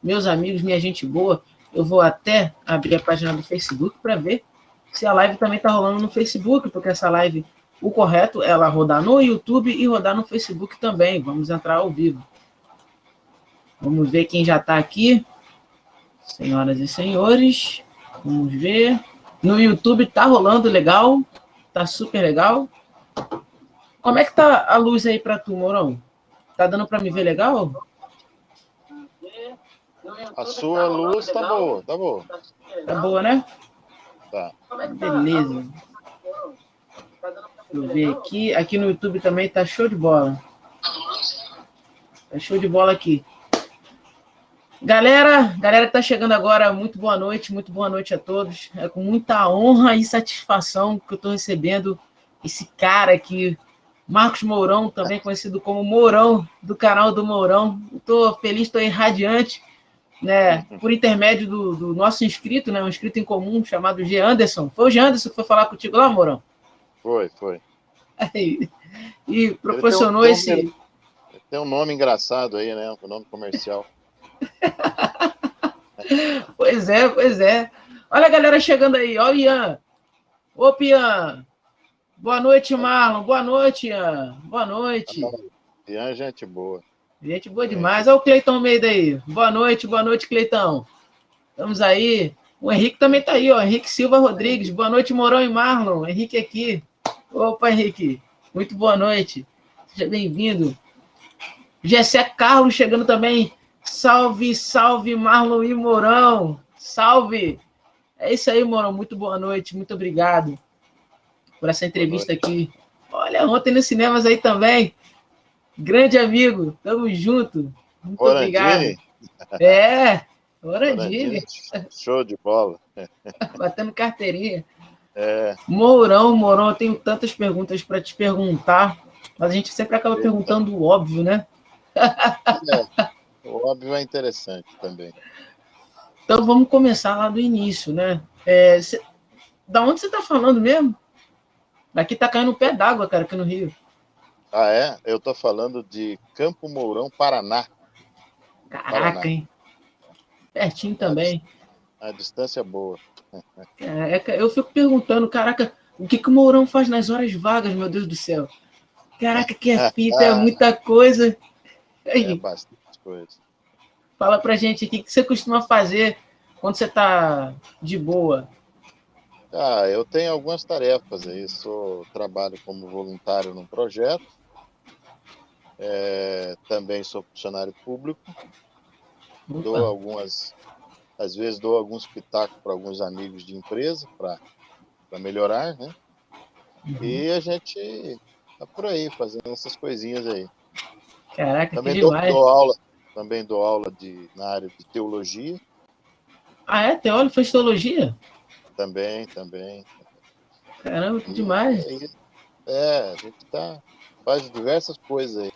meus amigos, minha gente boa. Eu vou até abrir a página do Facebook para ver se a live também está rolando no Facebook, porque essa live, o correto é ela rodar no YouTube e rodar no Facebook também. Vamos entrar ao vivo. Vamos ver quem já está aqui. Senhoras e senhores, vamos ver. No YouTube tá rolando legal, tá super legal. Como é que tá a luz aí para tu, Mourão? Tá dando para me ver legal? A sua luz tá boa, tá boa. Tá boa, né? Tá. Beleza. Deixa eu ver aqui. Aqui no YouTube também tá show de bola. Tá show de bola aqui. Galera que tá chegando agora, muito boa noite a todos. É com muita honra e satisfação que eu tô recebendo esse cara aqui, Marcos Mourão, também conhecido como Mourão, do canal do Mourão. Estou feliz, estou radiante, né? Por intermédio do nosso inscrito, né? Um inscrito em comum chamado G. Anderson. Foi o G. Anderson que foi falar contigo lá, Mourão? Foi. E proporcionou esse... Tem um nome engraçado aí, né? Um nome comercial. Pois é. Olha a galera chegando aí. Ó o Ian. Ô, Pian. Boa noite, Marlon. Boa noite, Ian. Boa noite. Ian é gente boa. Gente boa demais. Olha o Cleiton Almeida aí. Boa noite, Cleitão. Estamos aí. O Henrique também tá aí, ó. Henrique Silva Rodrigues. Boa noite, Mourão e Marlon. Henrique aqui. Opa, Henrique. Muito boa noite. Seja bem-vindo. Gessé Carlos chegando também. Salve, Marlon e Mourão. Salve. É isso aí, Mourão. Muito boa noite. Muito obrigado por essa entrevista aqui. Olha, ontem nos cinemas aí também. Grande amigo. Tamo junto. Muito obrigado. Orandini. Show de bola. Batendo carteirinha. Mourão, eu tenho tantas perguntas para te perguntar, mas a gente sempre acaba perguntando o óbvio, né? O óbvio é interessante também. Então vamos começar lá do início, né? Da onde você está falando mesmo? Aqui tá caindo um pé d'água, cara, aqui no Rio. Ah, é? Eu tô falando de Campo Mourão, Paraná. Caraca, hein? Pertinho também. A distância é boa. Eu fico perguntando, caraca, o que o Mourão faz nas horas vagas, meu Deus do céu? Caraca, que é fita, é muita coisa. É bastante coisa. Fala pra gente aqui, o que você costuma fazer quando você tá de boa? Eu tenho algumas tarefas aí. Trabalho como voluntário num projeto. Também sou funcionário público. Às vezes dou alguns pitacos para alguns amigos de empresa para melhorar, né? E a gente tá por aí fazendo essas coisinhas aí. Caraca, também que demais. Também dou aula na área de teologia. Ah, é? Teólogo fez teologia? Também. Caramba, que demais. A gente faz diversas coisas aí.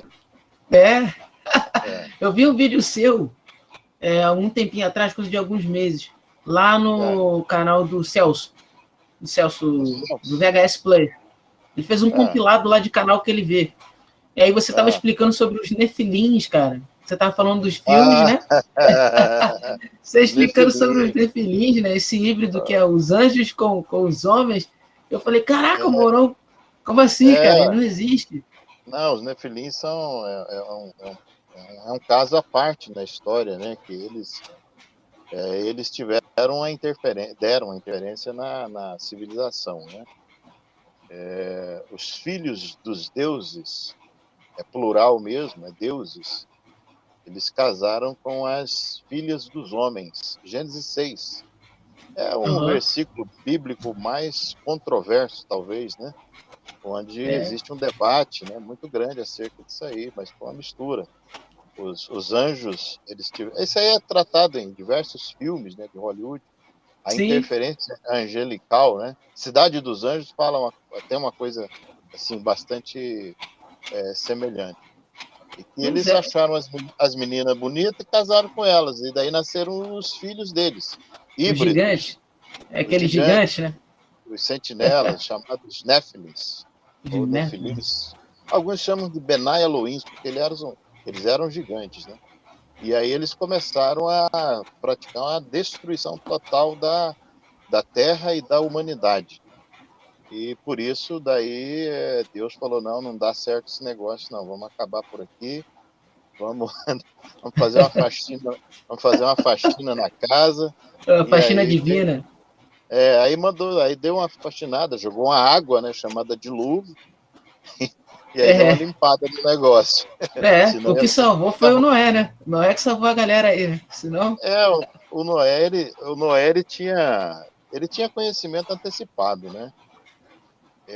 Eu vi um vídeo seu há um tempinho atrás, coisa de alguns meses, lá no canal do Celso. Do VHS Play. Ele fez um compilado lá de canal que ele vê. E aí você estava explicando sobre os Nefilins, cara. Você estava falando dos filmes, né? Você explicando sobre os Nefilins, né? Esse híbrido que é os anjos com os homens. Eu falei, caraca, Mourão, como assim, cara? Ele não existe. Não, os Nefilins são um caso à parte na história, né? Que eles deram uma interferência na civilização, né? Os filhos dos deuses, é plural mesmo, é deuses, eles casaram com as filhas dos homens. Gênesis 6. É um versículo bíblico mais controverso, talvez, né? Onde existe um debate, né, muito grande acerca disso aí, mas foi uma mistura. Os anjos, isso aí é tratado em diversos filmes, né, de Hollywood. A interferência angelical, né? Cidade dos Anjos tem uma coisa assim bastante semelhante. E que eles acharam as meninas bonitas e casaram com elas. E daí nasceram os filhos deles. Híbridos. Gigante. É aquele gigante, né? Os sentinelas, chamados Néfilins. Ou Nefilins. Alguns chamam de Benai Elohim, porque eles eram gigantes, né? E aí eles começaram a praticar uma destruição total da terra e da humanidade. E por isso daí Deus falou, não dá certo esse negócio, não, vamos acabar por aqui, vamos, vamos fazer uma faxina na casa. A E faxina aí divina. aí deu uma faxinada, jogou uma água, né, chamada dilúvio, e aí deu uma É, limpada no negócio. Senão o que salvou foi o Noé, né? Noé que salvou a galera aí, né? Senão. o Noé, ele tinha conhecimento antecipado, né?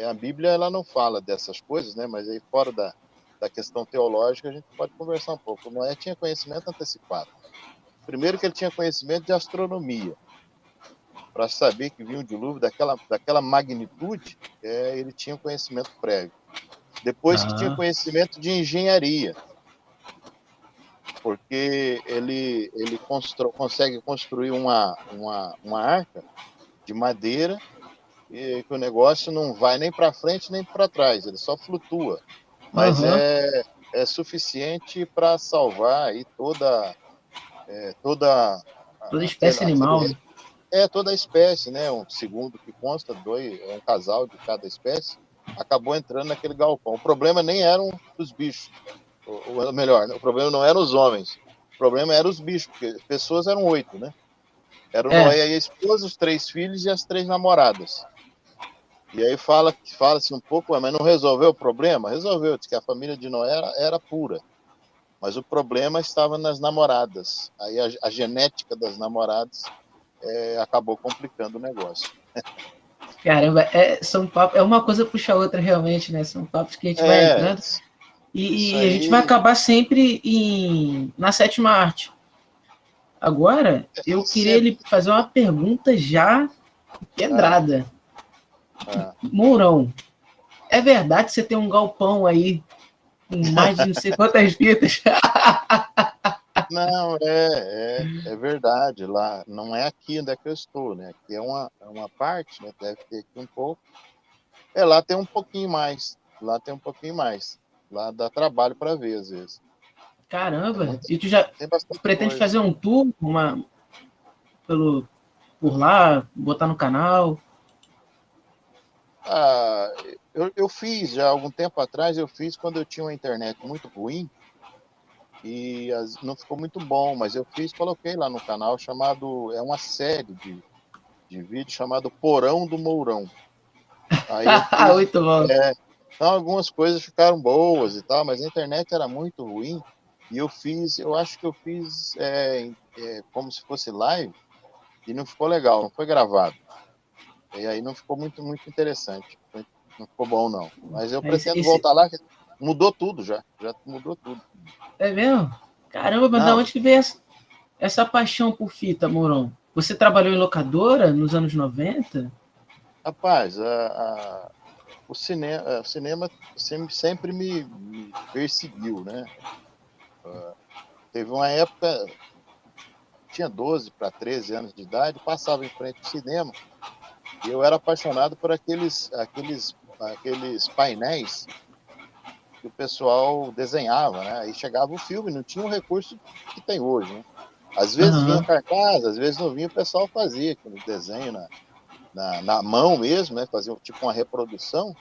A Bíblia ela não fala dessas coisas, né? Mas aí fora da questão teológica a gente pode conversar um pouco. O Noé tinha conhecimento antecipado. Primeiro que ele tinha conhecimento de astronomia, para saber que vinha um dilúvio daquela magnitude, ele tinha um conhecimento prévio. Depois que tinha conhecimento de engenharia, porque ele consegue construir uma arca de madeira e que o negócio não vai nem para frente nem para trás, ele só flutua. Mas é suficiente para salvar aí toda Toda espécie animal, né? toda a espécie, né? Segundo que consta, um casal de cada espécie acabou entrando naquele galpão. O problema nem eram os bichos, ou melhor, o problema não eram os homens, o problema eram os bichos, porque pessoas eram 8, né? Era o Noé e a esposa, os 3 filhos e as 3 namoradas. E aí fala-se um pouco, mas não resolveu o problema? Resolveu, diz que a família de Noé era pura. Mas o problema estava nas namoradas. Aí a genética das namoradas acabou complicando o negócio. Caramba, são papos, uma coisa puxa a outra realmente, né? São papos que a gente vai entrando e a gente vai acabar sempre na sétima arte. Agora, eu queria lhe fazer uma pergunta já pedrada. Mourão, é verdade que você tem um galpão aí com mais de não sei quantas fitas? Não, é verdade. Lá não é aqui onde é que eu estou, né? Aqui é uma parte, né? Deve ter aqui um pouco. Lá tem um pouquinho mais. Lá tem um pouquinho mais. Lá dá trabalho para ver, às vezes. Caramba! E tu já pretende coisa. fazer um tour por lá, botar no canal? Eu fiz já algum tempo atrás, quando eu tinha uma internet muito ruim e não ficou muito bom, mas coloquei lá no canal é uma série de vídeos chamado Porão do Mourão. Aí eu fiz, muito bom. Então algumas coisas ficaram boas e tal, mas a internet era muito ruim e eu acho que eu fiz como se fosse live e não ficou legal, não foi gravado. E aí não ficou muito, muito interessante. Não ficou bom, não. Mas eu pretendo voltar lá, mudou tudo já mudou tudo. É mesmo? Caramba, mas da onde que veio essa paixão por fita, Mourão? Você trabalhou em locadora nos anos 90? Rapaz, o cinema sempre me perseguiu, né? Teve uma época, tinha 12 para 13 anos de idade, passava em frente ao cinema e eu era apaixonado por aqueles painéis que o pessoal desenhava, né? Aí chegava o filme, não tinha o recurso que tem hoje, né? Às vezes vinha cartaz, às vezes não vinha, o pessoal fazia aquele desenho na mão mesmo, né? Fazia tipo uma reprodução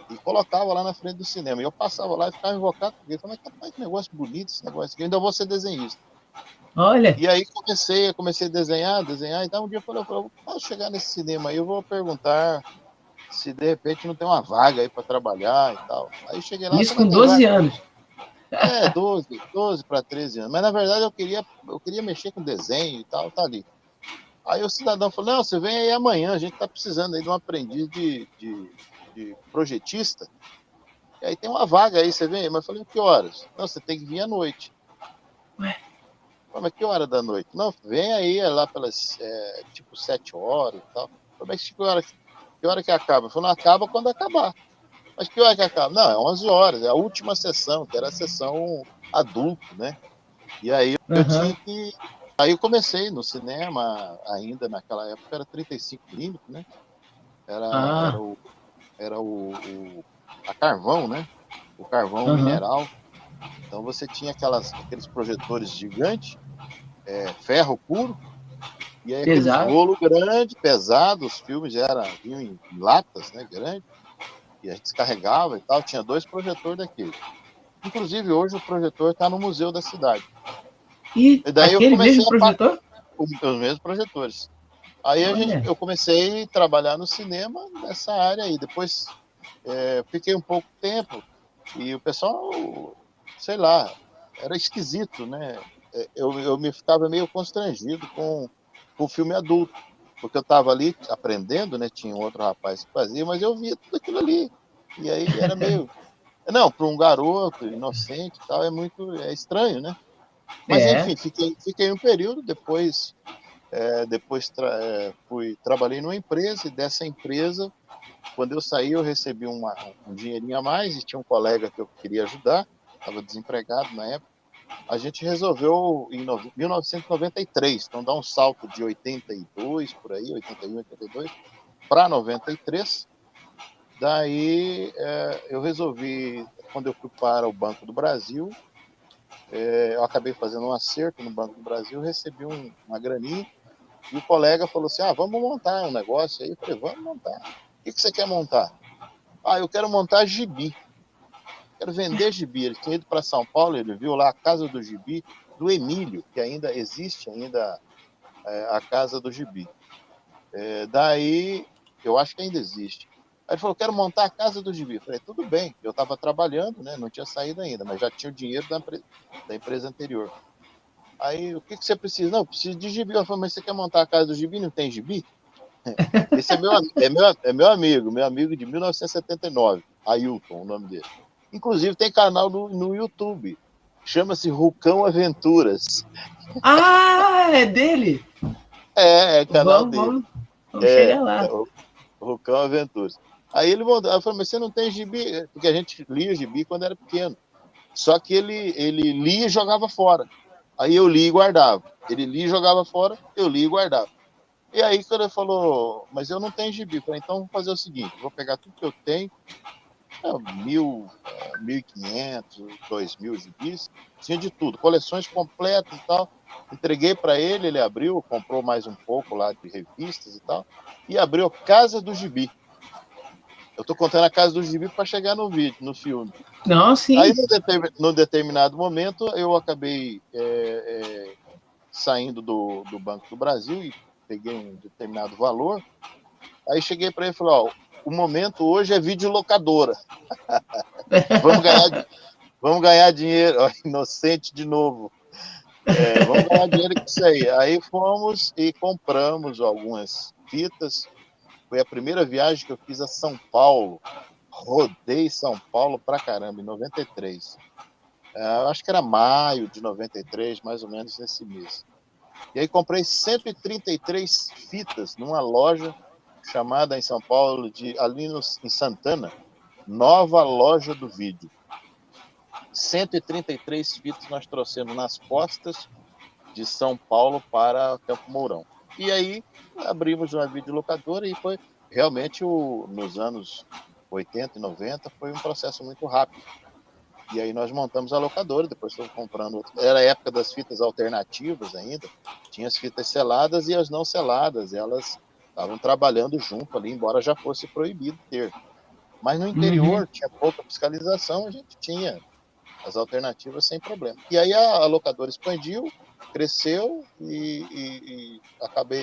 e colocava lá na frente do cinema. E eu passava lá e ficava invocado, porque eu falei, rapaz, que negócio bonito esse negócio aqui, eu ainda vou ser desenhista. Olha! E aí comecei a desenhar, e então um dia eu falei, posso chegar nesse cinema aí, eu vou perguntar se de repente não tem uma vaga aí para trabalhar e tal. Aí cheguei lá, isso com 12 anos. 12 para 13 anos. Mas na verdade eu queria mexer com desenho e tal, tá ali. Aí o cidadão falou, não, você vem aí amanhã, a gente tá precisando aí de um aprendiz de projetista. E aí tem uma vaga aí, você vem aí. Mas eu falei, que horas? Não, você tem que vir à noite. Ué? Mas que hora da noite? Não, vem aí lá pelas tipo 7 horas e tal. Mas que hora que acaba? Eu falei, não, acaba quando acabar. Mas que hora que acaba? Não, é 11 horas, é a última sessão, que era a sessão adulto, né? E aí eu tinha que... Aí eu comecei no cinema, ainda naquela época, era 35mm, né? Era a carvão, né? O carvão mineral. Então você tinha aqueles projetores gigantes, ferro puro, e aí aqueles Pesado. rolos grandes, pesados, os filmes vinham em latas, né, grandes, e a gente descarregava e tal, tinha 2 projetores daquele. Inclusive, hoje o projetor está no museu da cidade. E E daí eu aquele comecei mesmo projetor? os mesmos projetores. Aí Olha. eu comecei a trabalhar no cinema nessa área aí. Depois fiquei um pouco tempo e o pessoal, sei lá, era esquisito, né? Eu me ficava meio constrangido com o filme adulto, porque eu estava ali aprendendo, né? Tinha um outro rapaz que fazia, mas eu via tudo aquilo ali. E aí era meio... Não, para um garoto inocente e tal, é estranho, né? Mas É. enfim, fiquei um período, depois trabalhei numa empresa, e dessa empresa, quando eu saí, eu recebi um dinheirinho a mais, e tinha um colega que eu queria ajudar, estava desempregado na época. A gente resolveu em 1993, então dá um salto de 82, por aí, 81, 82, para 93. Daí eu resolvi, quando eu fui para o Banco do Brasil, eu acabei fazendo um acerto no Banco do Brasil, recebi uma graninha, e o colega falou assim, vamos montar um negócio aí. Eu falei, vamos montar. O que você quer montar? Eu quero montar gibi. Quero vender gibi. Ele tinha ido para São Paulo, ele viu lá a Casa do Gibi, do Emílio, que ainda existe a Casa do Gibi. Daí, eu acho que ainda existe. Aí ele falou, quero montar a Casa do Gibi. Eu falei, tudo bem. Eu estava trabalhando, né? Não tinha saído ainda, mas já tinha o dinheiro da empresa anterior. Aí, o que você precisa? Não, eu preciso de gibi. Eu falei, mas você quer montar a Casa do Gibi? Não tem gibi? Esse é meu amigo de 1979, Ailton, o nome dele. Inclusive tem canal no YouTube, chama-se Rucão Aventuras. É dele? É canal Vamos, dele. vamos chegar lá. O Rucão Aventuras. Aí ele mandou, eu falei, mas você não tem gibi? Porque a gente lia gibi quando era pequeno. Só que ele lia e jogava fora. Aí eu li e guardava. Ele lia e jogava fora, eu li e guardava. E aí, quando ele falou, mas eu não tenho gibi, eu falei, então vou fazer o seguinte, vou pegar tudo que eu tenho, 1.500, 2.000 gibis, tinha de tudo, coleções completas e tal. Entreguei para ele, ele abriu, comprou mais um pouco lá de revistas e tal, e abriu Casa do Gibi. Eu estou contando a Casa do Gibi para chegar no vídeo, no filme. Não, sim. Aí, num determinado momento, eu acabei saindo do Banco do Brasil e peguei um determinado valor. Aí cheguei para ele e falei, o momento hoje é videolocadora. vamos ganhar dinheiro. Inocente de novo. Vamos ganhar dinheiro com isso aí. Aí fomos e compramos algumas fitas. Foi a primeira viagem que eu fiz a São Paulo. Rodei São Paulo pra caramba, em 93. Acho que era maio de 93, mais ou menos nesse mês. E aí comprei 133 fitas numa loja chamada em São Paulo, ali em Santana, Nova Loja do Vídeo. 133 fitas nós trouxemos nas costas de São Paulo para Campo Mourão. E aí abrimos uma videolocadora e foi realmente, nos anos 80 e 90, foi um processo muito rápido. E aí nós montamos a locadora, depois estamos comprando outro. Era a época das fitas alternativas ainda, tinha as fitas seladas e as não seladas, elas estavam trabalhando junto ali, embora já fosse proibido ter. Mas no interior tinha pouca fiscalização, a gente tinha as alternativas sem problema. E aí a locadora expandiu, cresceu e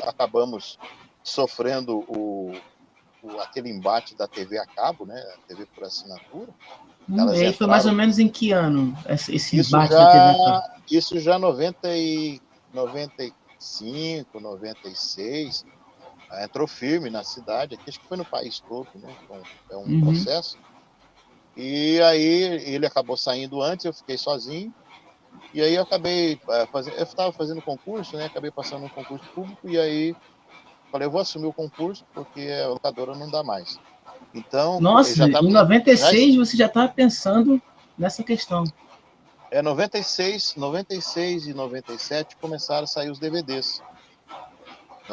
acabamos sofrendo aquele embate da TV a cabo, né? A TV por assinatura. E aí foi mais ou menos em que ano esse embate já, da TV a cabo? Isso já 95, 96. Entrou firme na cidade, aqui acho que foi no país todo, né? Então, é um processo. E aí ele acabou saindo antes, eu fiquei sozinho. E aí eu acabei eu estava fazendo concurso, né? Acabei passando um concurso público e aí falei, eu vou assumir o concurso porque a locadora não dá mais. Então, nossa, em 96 você já estava pensando nessa questão. 96 e 97 começaram a sair os DVDs.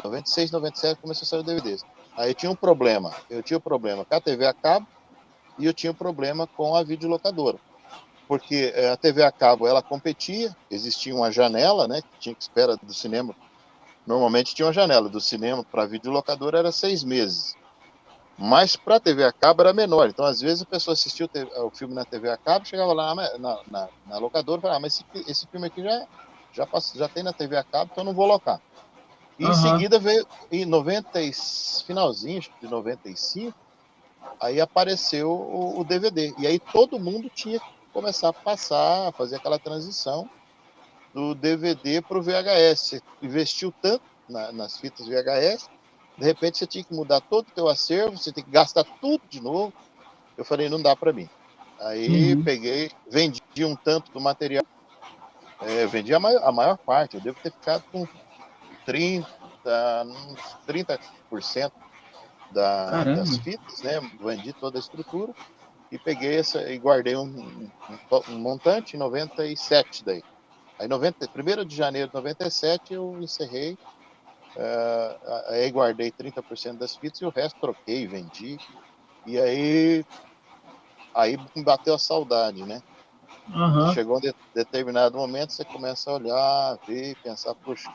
96, 97 começou a sair os DVDs. Aí eu tinha um problema com a TV a cabo e eu tinha um problema com a videolocadora. porque a TV a cabo ela competia, existia uma janela, né, que tinha que esperar do cinema. Normalmente tinha uma janela do cinema para videolocadora era 6 meses. Mas para a TV a cabo era menor. Então, às vezes, a pessoa assistiu o filme na TV a cabo, chegava lá na locadora e falava, mas esse filme aqui já tem na TV a cabo, então eu não vou locar. E em seguida veio, em finalzinho de 95, aí apareceu o DVD. E aí todo mundo tinha que começar a fazer aquela transição do DVD para o VHS. Você investiu tanto nas fitas VHS, de repente você tinha que mudar todo o teu acervo, você tem que gastar tudo de novo. Eu falei, não dá para mim. Aí peguei, vendi um tanto do material, vendi a maior parte, eu devo ter ficado com 30% das fitas, né? Vendi toda a estrutura e peguei e guardei um montante em 97 daí. Aí, 1º de janeiro de 97, eu encerrei, aí guardei 30% das fitas e o resto troquei, vendi. E aí me bateu a saudade, né? Chegou um determinado momento, você começa a olhar, ver, pensar, poxa,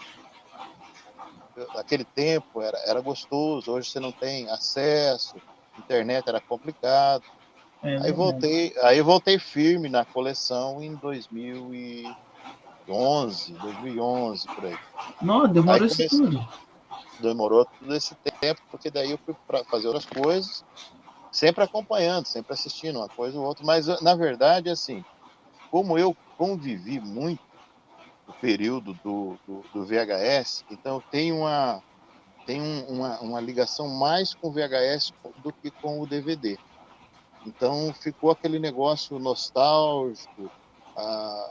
naquele tempo era gostoso, hoje você não tem acesso, internet era complicado. Aí voltei firme na coleção em 2011, por aí. Não, demorou isso tudo. Demorou todo esse tempo, porque daí eu fui para fazer outras coisas, sempre acompanhando, sempre assistindo uma coisa ou outra, mas na verdade, assim, como eu convivi muito o período do VHS, então tem uma ligação mais com o VHS do que com o DVD. Então ficou aquele negócio nostálgico,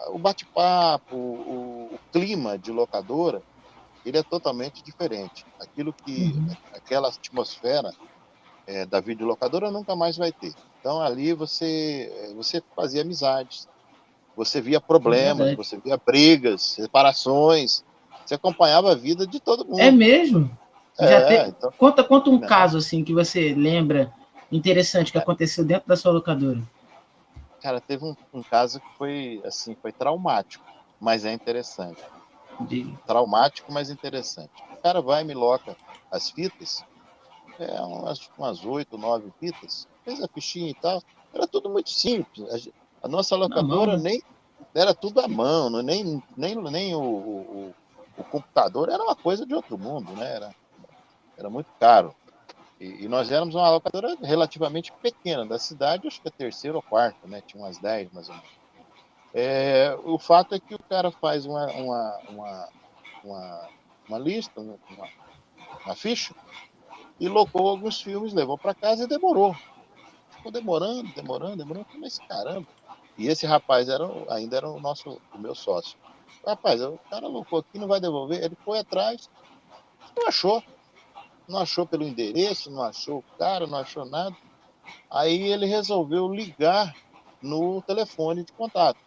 o bate-papo, o clima de locadora, ele é totalmente diferente. Aquela atmosfera da videolocadora nunca mais vai ter. Então ali você fazia amizades, você via problemas, você via brigas, separações, você acompanhava a vida de todo mundo. É mesmo? Então... Conta um caso assim que você lembra interessante que aconteceu dentro da sua locadora. Cara, teve um caso que foi traumático, mas é interessante. Traumático, mas interessante. O cara vai e me loca as fitas, umas 8, 9 fitas, fez a fichinha e tal, era tudo muito simples. A nossa locadora nem era tudo à mão, nem o computador era uma coisa de outro mundo, né? Era muito caro. E nós éramos uma locadora relativamente pequena da cidade, acho que a 3ª ou 4ª, né? Tinha umas 10 mais ou menos. O fato é que o cara faz uma lista, uma ficha, e locou alguns filmes, levou para casa e demorou. Ficou demorando, mas caramba. E esse rapaz ainda era o meu sócio. Rapaz, o cara locou aqui, não vai devolver. Ele foi atrás, não achou. Não achou pelo endereço, não achou o cara, não achou nada. Aí ele resolveu ligar no telefone de contato.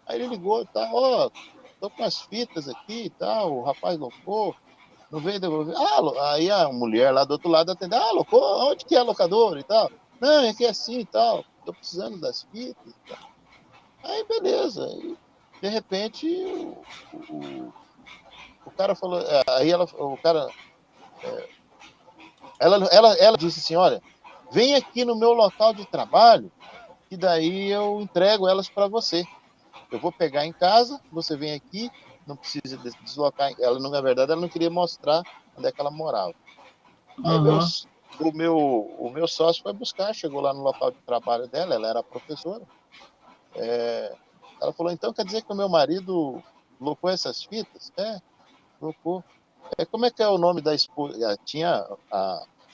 Aí ele ligou e tal, tô com as fitas aqui e tal, o rapaz locou, não veio devolver. Aí a mulher lá do outro lado atendeu, locou, onde que é a locadora e tal? Não, é que é assim e tal, tô precisando das fitas e tal. Aí beleza, aí, de repente o cara falou, ela disse assim, olha, vem aqui no meu local de trabalho, que daí eu entrego elas para você. Eu vou pegar em casa, você vem aqui, não precisa deslocar. Na verdade, ela não queria mostrar onde é que ela morava. Aí o meu sócio foi buscar, chegou lá no local de trabalho dela, ela era professora. Ela falou, então quer dizer que o meu marido locou essas fitas? Locou. Como é que é o nome da esposa?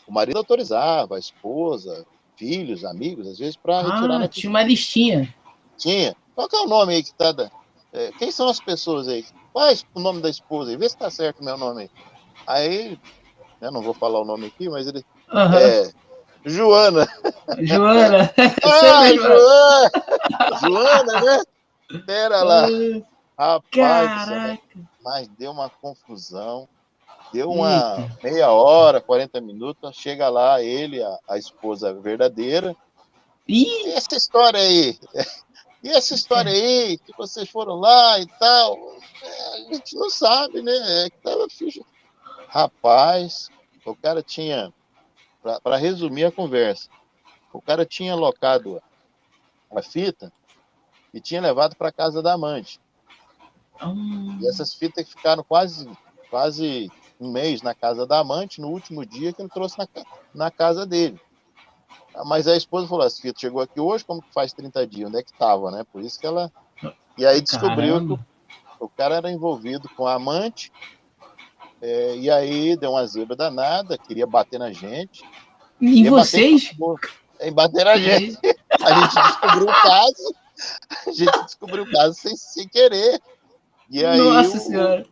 O marido autorizava, a esposa, filhos, amigos, às vezes, para retirar na tinha uma listinha. Tinha. Qual que é o nome aí que tá quem são as pessoas aí? Qual é o nome da esposa aí? Vê se tá certo o meu nome aí. Aí, eu não vou falar o nome aqui, mas ele... Joana. Joana. Joana! Joana, né? Pera lá. Rapaz, mas deu uma confusão. Deu uma meia hora, 40 minutos. Chega lá ele, a esposa verdadeira. E essa história aí? E essa história aí, que vocês foram lá e tal, a gente não sabe, né? É que tava ficha. Rapaz, o cara tinha, para resumir a conversa, o cara tinha alocado a fita e tinha levado para casa da amante. E essas fitas ficaram quase um mês na casa da amante, no último dia que ele trouxe na casa dele. Mas a esposa falou, essa fita chegou aqui hoje, como que faz 30 dias? Onde é que estava, né? Por isso que ela... E aí descobriu que o cara era envolvido com a amante, e aí deu uma zebra danada, queria bater na gente. Em vocês? Bater na gente. A gente descobriu o caso. A gente descobriu o caso sem querer. E aí Nossa Senhora.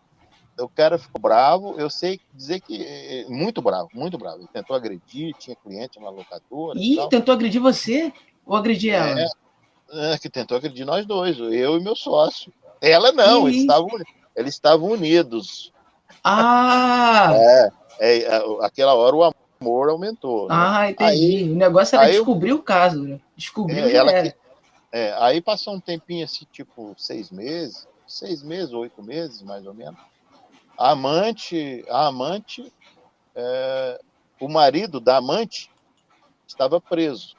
O cara ficou bravo. Eu sei dizer que muito bravo, muito bravo. Ele tentou agredir, tinha cliente, uma locadora. Ih, tentou agredir você? Ou agredir ela? Que tentou agredir nós dois, eu e meu sócio. Ela não, eles estavam unidos. Aquela hora o amor aumentou. Né? Entendi. O negócio era descobrir o caso. Né? Descobriu aí passou um tempinho assim, tipo 6 meses, 8 meses, mais ou menos. A amante, o marido da amante estava preso.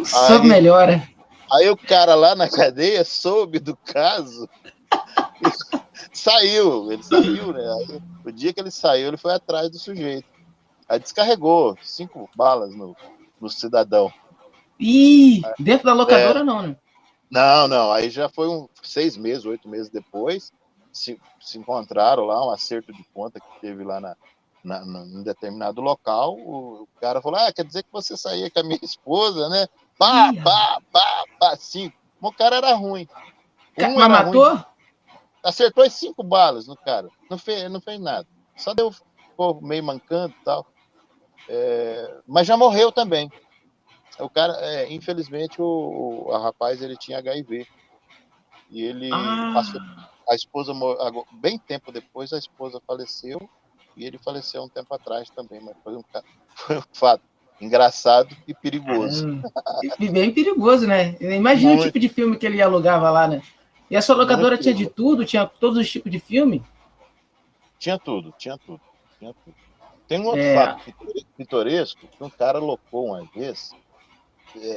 Só melhora. Aí o cara lá na cadeia soube do caso e ele saiu, né? Aí, o dia que ele saiu, ele foi atrás do sujeito. Aí descarregou 5 balas no cidadão. Ih, dentro da locadora não, né? Não. Aí já foi 6 meses, 8 meses depois, se encontraram lá, um acerto de conta que teve lá em determinado local. O cara falou, quer dizer que você saía com a minha esposa, né? Pá, assim. O cara era ruim. Mas matou? Ruim. Acertou as 5 balas no cara. Não fez nada. Só ficou meio mancando e tal. Mas já morreu também. O cara, infelizmente, o rapaz, ele tinha HIV. E ele passou... A esposa, bem tempo depois, a esposa faleceu. E ele faleceu um tempo atrás também. Mas foi um fato engraçado e perigoso. Bem perigoso, né? Imagina o tipo de filme que ele alugava lá, né? E a sua locadora tinha de tudo? Tinha todos os tipos de filme? Tinha tudo. Tem um outro fato pitoresco que um cara locou uma vez.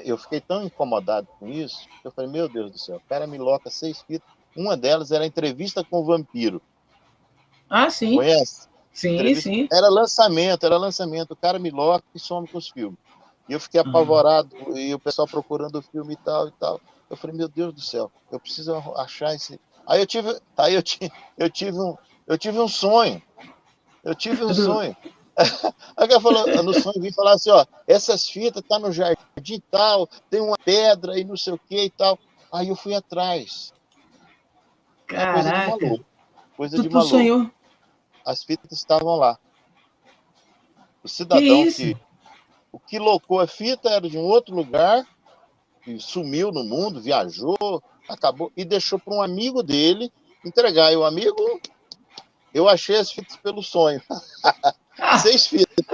Eu fiquei tão incomodado com isso que eu falei, meu Deus do céu, o cara me loca 6 fitas. Uma delas era Entrevista com o Vampiro. Sim. Conhece? Sim. Era lançamento. O cara me loca e some com os filmes. E eu fiquei apavorado, e o pessoal procurando o filme e tal. Eu falei, meu Deus do céu, eu preciso achar esse... Aí eu tive um sonho. Aí ela falou, no sonho, vim falar assim, essas fitas tá no jardim e tal, tem uma pedra e não sei o que e tal. Aí eu fui atrás. Caraca. Coisa de Tu maluco. Sonhou? As fitas estavam lá. O cidadão o que locou a fita era de um outro lugar, e sumiu no mundo, viajou, acabou, e deixou para um amigo dele entregar. E o amigo, eu achei as fitas pelo sonho. 6 fitas.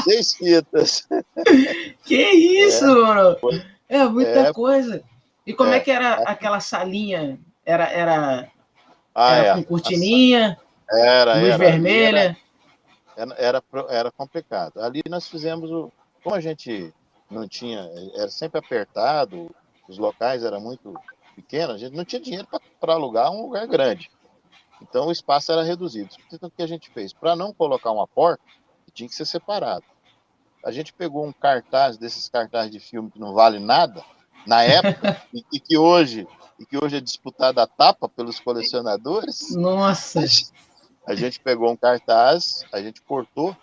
6 fitas. Que isso, mano? É muita coisa. E como é que era aquela salinha? Era com cortininha, luz vermelha? Era complicado. Ali nós fizemos como a gente não tinha, era sempre apertado, os locais eram muito pequenos, a gente não tinha dinheiro para alugar um lugar grande. Então o espaço era reduzido. Então o que a gente fez? Para não colocar uma porta, tinha que ser separado. A gente pegou um cartaz, desses cartazes de filme que não vale nada, na época, e que hoje é disputado a tapa pelos colecionadores. Nossa! A gente pegou um cartaz, a gente cortou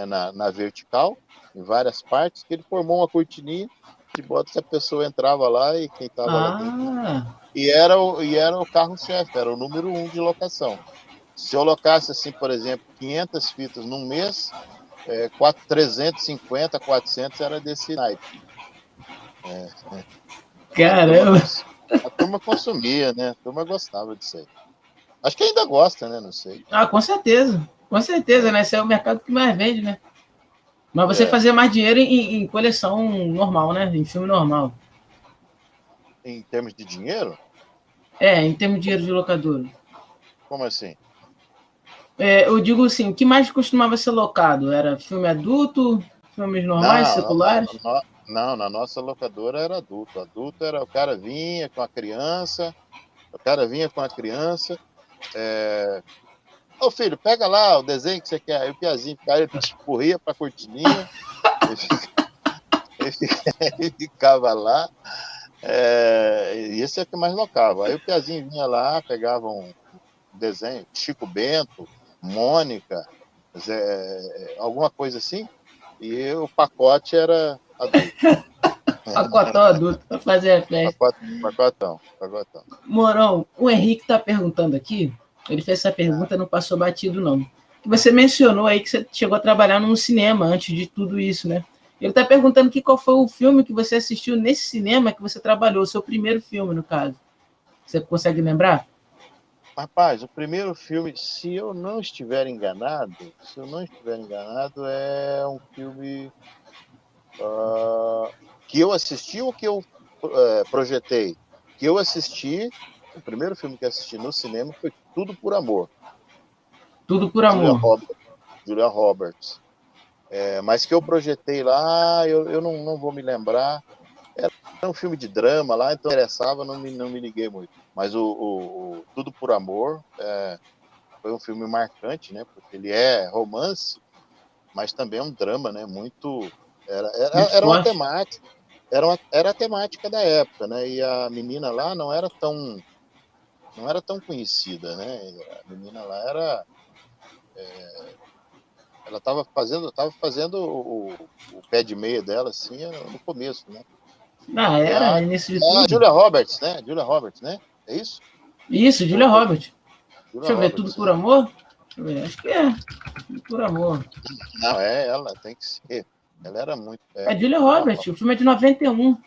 na vertical, em várias partes, que ele formou uma cortininha de bota que a pessoa entrava lá e quem estava lá dentro. E era o carro-chefe, era o número 1 de locação. Se eu locasse, assim, por exemplo, 500 fitas num mês, 350, 400 era desse naipe. Caramba! A turma consumia, né? A turma gostava disso aí. Acho que ainda gosta, né? Não sei. Com certeza. Com certeza, né? Esse é o mercado que mais vende, né? Mas você fazia mais dinheiro em coleção normal, né? Em filme normal. em termos de dinheiro? Em termos de dinheiro de locadora. Como assim? Eu digo assim, o que mais costumava ser locado? Era filme adulto, filmes normais, seculares? Não, na nossa locadora era adulto. Adulto era o cara vinha com a criança, Ô filho, pega lá o desenho que você quer. Aí o piazinho corria pra cortininha, ele ficava lá, e esse é o que mais locava. Aí o piazinho vinha lá, pegava um desenho, Chico Bento, Mônica, alguma coisa assim, e o pacote era adulto. Pacotão adulto, para fazer a festa. Pacotão. Morão, o Henrique está perguntando aqui, ele fez essa pergunta, não passou batido não. Você mencionou aí que você chegou a trabalhar num cinema antes de tudo isso, né? Ele está perguntando aqui qual foi o filme que você assistiu nesse cinema que você trabalhou, o seu primeiro filme, no caso. Você consegue lembrar? Rapaz, o primeiro filme, se eu não estiver enganado, é um filme que eu assisti ou que eu projetei? Que eu assisti, o primeiro filme que eu assisti no cinema foi Tudo por Amor. Tudo por Amor. Julia Roberts. Mas que eu projetei lá, eu não vou me lembrar. Era um filme de drama lá, então interessava, não me liguei muito. Mas o Tudo por Amor foi um filme marcante, né? Porque ele é romance, mas também é um drama, né? Muito uma temática, era a temática da época, né? E a menina lá não era tão conhecida, né? A menina lá ela estava fazendo o pé de meia dela assim no começo, né? Era início de tudo. A Julia Roberts, né? É isso? Isso, Julia Roberts. Deixa eu ver, Roberts, Tudo por Amor? Deixa eu ver, acho que é. Tudo por Amor. Não, ela, tem que ser. Ela era muito. Julia Roberts, o filme é de 91.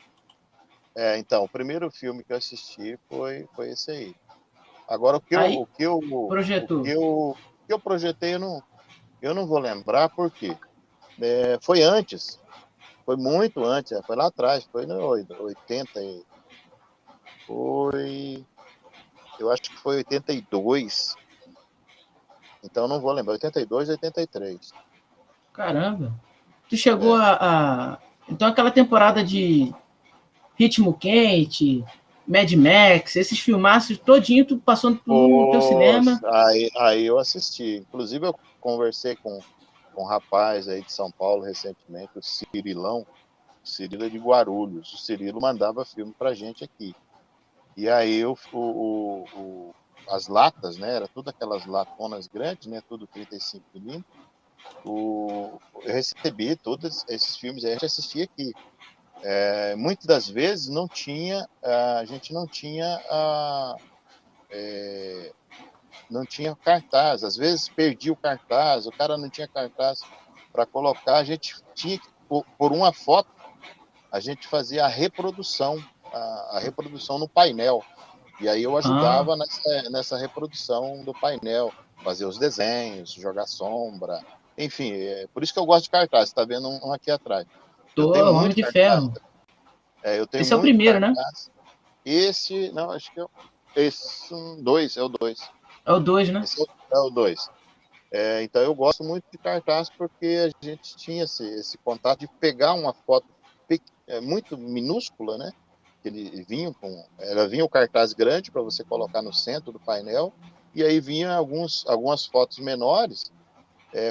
Então, o primeiro filme que eu assisti foi esse aí. Agora, o que eu projetei, eu não vou lembrar, por quê? Foi antes. Foi muito antes, foi lá atrás, foi no 80. Eu acho que foi 82. Então, não vou lembrar. 82, 83. Caramba. Tu chegou Então, aquela temporada de Ritmo Quente, Mad Max, esses filmaços todinho, tu passou no teu cinema. Aí eu assisti. Inclusive, eu conversei com um rapaz aí de São Paulo recentemente, o Cirilo é de Guarulhos. O Cirilo mandava filme pra gente aqui. E aí as latas, né? Era tudo aquelas latonas grandes, né? Tudo 35 milímetros. Eu recebi todos esses filmes, a gente assistia aqui. Muitas das vezes a gente não tinha cartaz, às vezes perdia o cartaz, o cara não tinha cartaz para colocar, a gente tinha que, por uma foto, a gente fazia a reprodução no painel, e aí eu ajudava nessa reprodução do painel, fazer os desenhos, jogar sombra, enfim, por isso que eu gosto de cartaz, você está vendo um aqui atrás. Eu tenho Homem de Ferro. Eu tenho esse é o primeiro, cartaz. Né? Esse, não, acho que é o 2. É o 2. É o 2, né? Esse é o 2. Então eu gosto muito de cartaz porque a gente tinha esse contato de pegar uma foto muito minúscula, né? Ela vinha o cartaz grande para você colocar no centro do painel, e aí vinha algumas fotos menores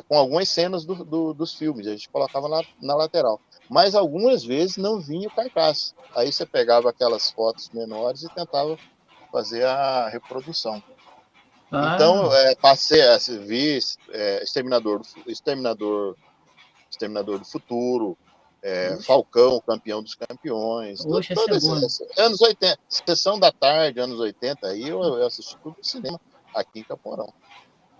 com algumas cenas dos filmes, a gente colocava na lateral. Mas algumas vezes não vinha o cartaz. Aí você pegava aquelas fotos menores e tentava fazer a reprodução. Então, passei a ver Exterminador do Futuro, Falcão, Campeão dos Campeões, anos 80, Sessão da Tarde, anos 80, aí eu assisti tudo no cinema, aqui em Caporão.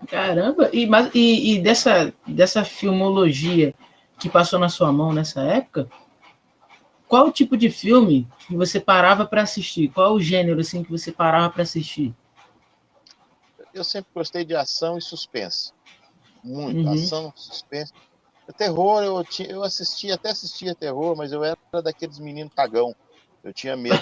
Caramba! E dessa filmologia que passou na sua mão nessa época, qual o tipo de filme que você parava para assistir? Qual o gênero assim que você parava para assistir? Eu sempre gostei de ação e suspense. Muito. Ação, suspense. Terror, eu assistia terror, mas eu era daqueles meninos cagão. Eu tinha medo.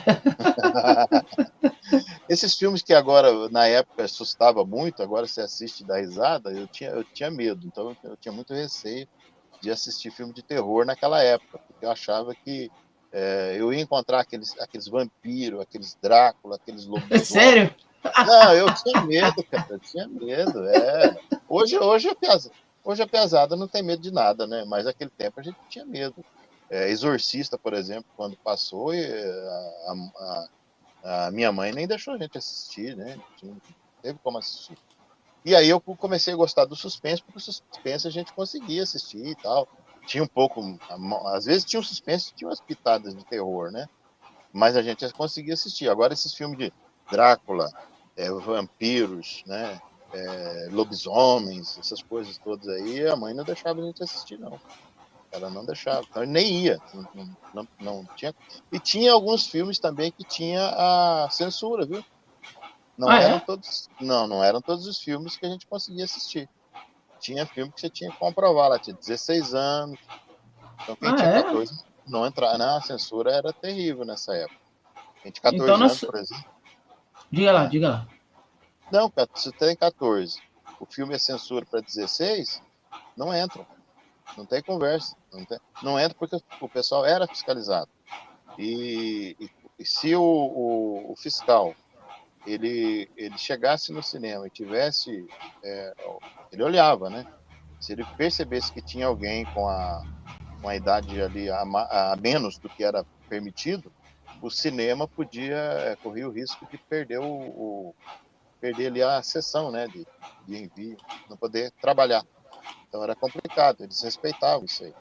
Esses filmes que agora, na época, assustava muito, agora você assiste e dá risada, eu tinha medo. Então, eu tinha muito receio de assistir filme de terror naquela época, porque eu achava que eu ia encontrar aqueles vampiros, aqueles Drácula, aqueles lobisomens. Sério? Não, eu tinha medo, cara, eu tinha medo. Hoje a pesada não tem medo de nada, né? Mas naquele tempo a gente tinha medo. Exorcista, por exemplo, quando passou, a minha mãe nem deixou a gente assistir, né? Não teve como assistir. E aí eu comecei a gostar do suspense, porque o suspense a gente conseguia assistir e tal. Tinha um pouco, às vezes tinha um suspense, tinha umas pitadas de terror, né? Mas a gente conseguia assistir. Agora esses filmes de Drácula, vampiros, né? Lobisomens, essas coisas todas aí, a mãe não deixava a gente assistir, não. Ela não deixava, então nem ia, não tinha. E tinha alguns filmes também que tinha a censura, viu? Não Ah, eram é? todos, não eram todos os filmes que a gente conseguia assistir. Tinha filme que você tinha que comprovar, lá tinha 16 anos. Então quem Ah, tinha é? 14 não entrava. Não, a censura era terrível nessa época. Quem tinha Então, 14 anos, por exemplo. diga lá, É. diga lá. Não, cara, se você tem 14, o filme é censura para 16, não entram. Não tem conversa. Não entra porque o pessoal era fiscalizado. E se o fiscal ele chegasse no cinema e tivesse. Ele olhava, né? Se ele percebesse que tinha alguém com a idade ali a menos do que era permitido, o cinema podia correr o risco de perder perder ali a sessão, né, de envio, não poder trabalhar. Então era complicado, eles respeitavam isso aí.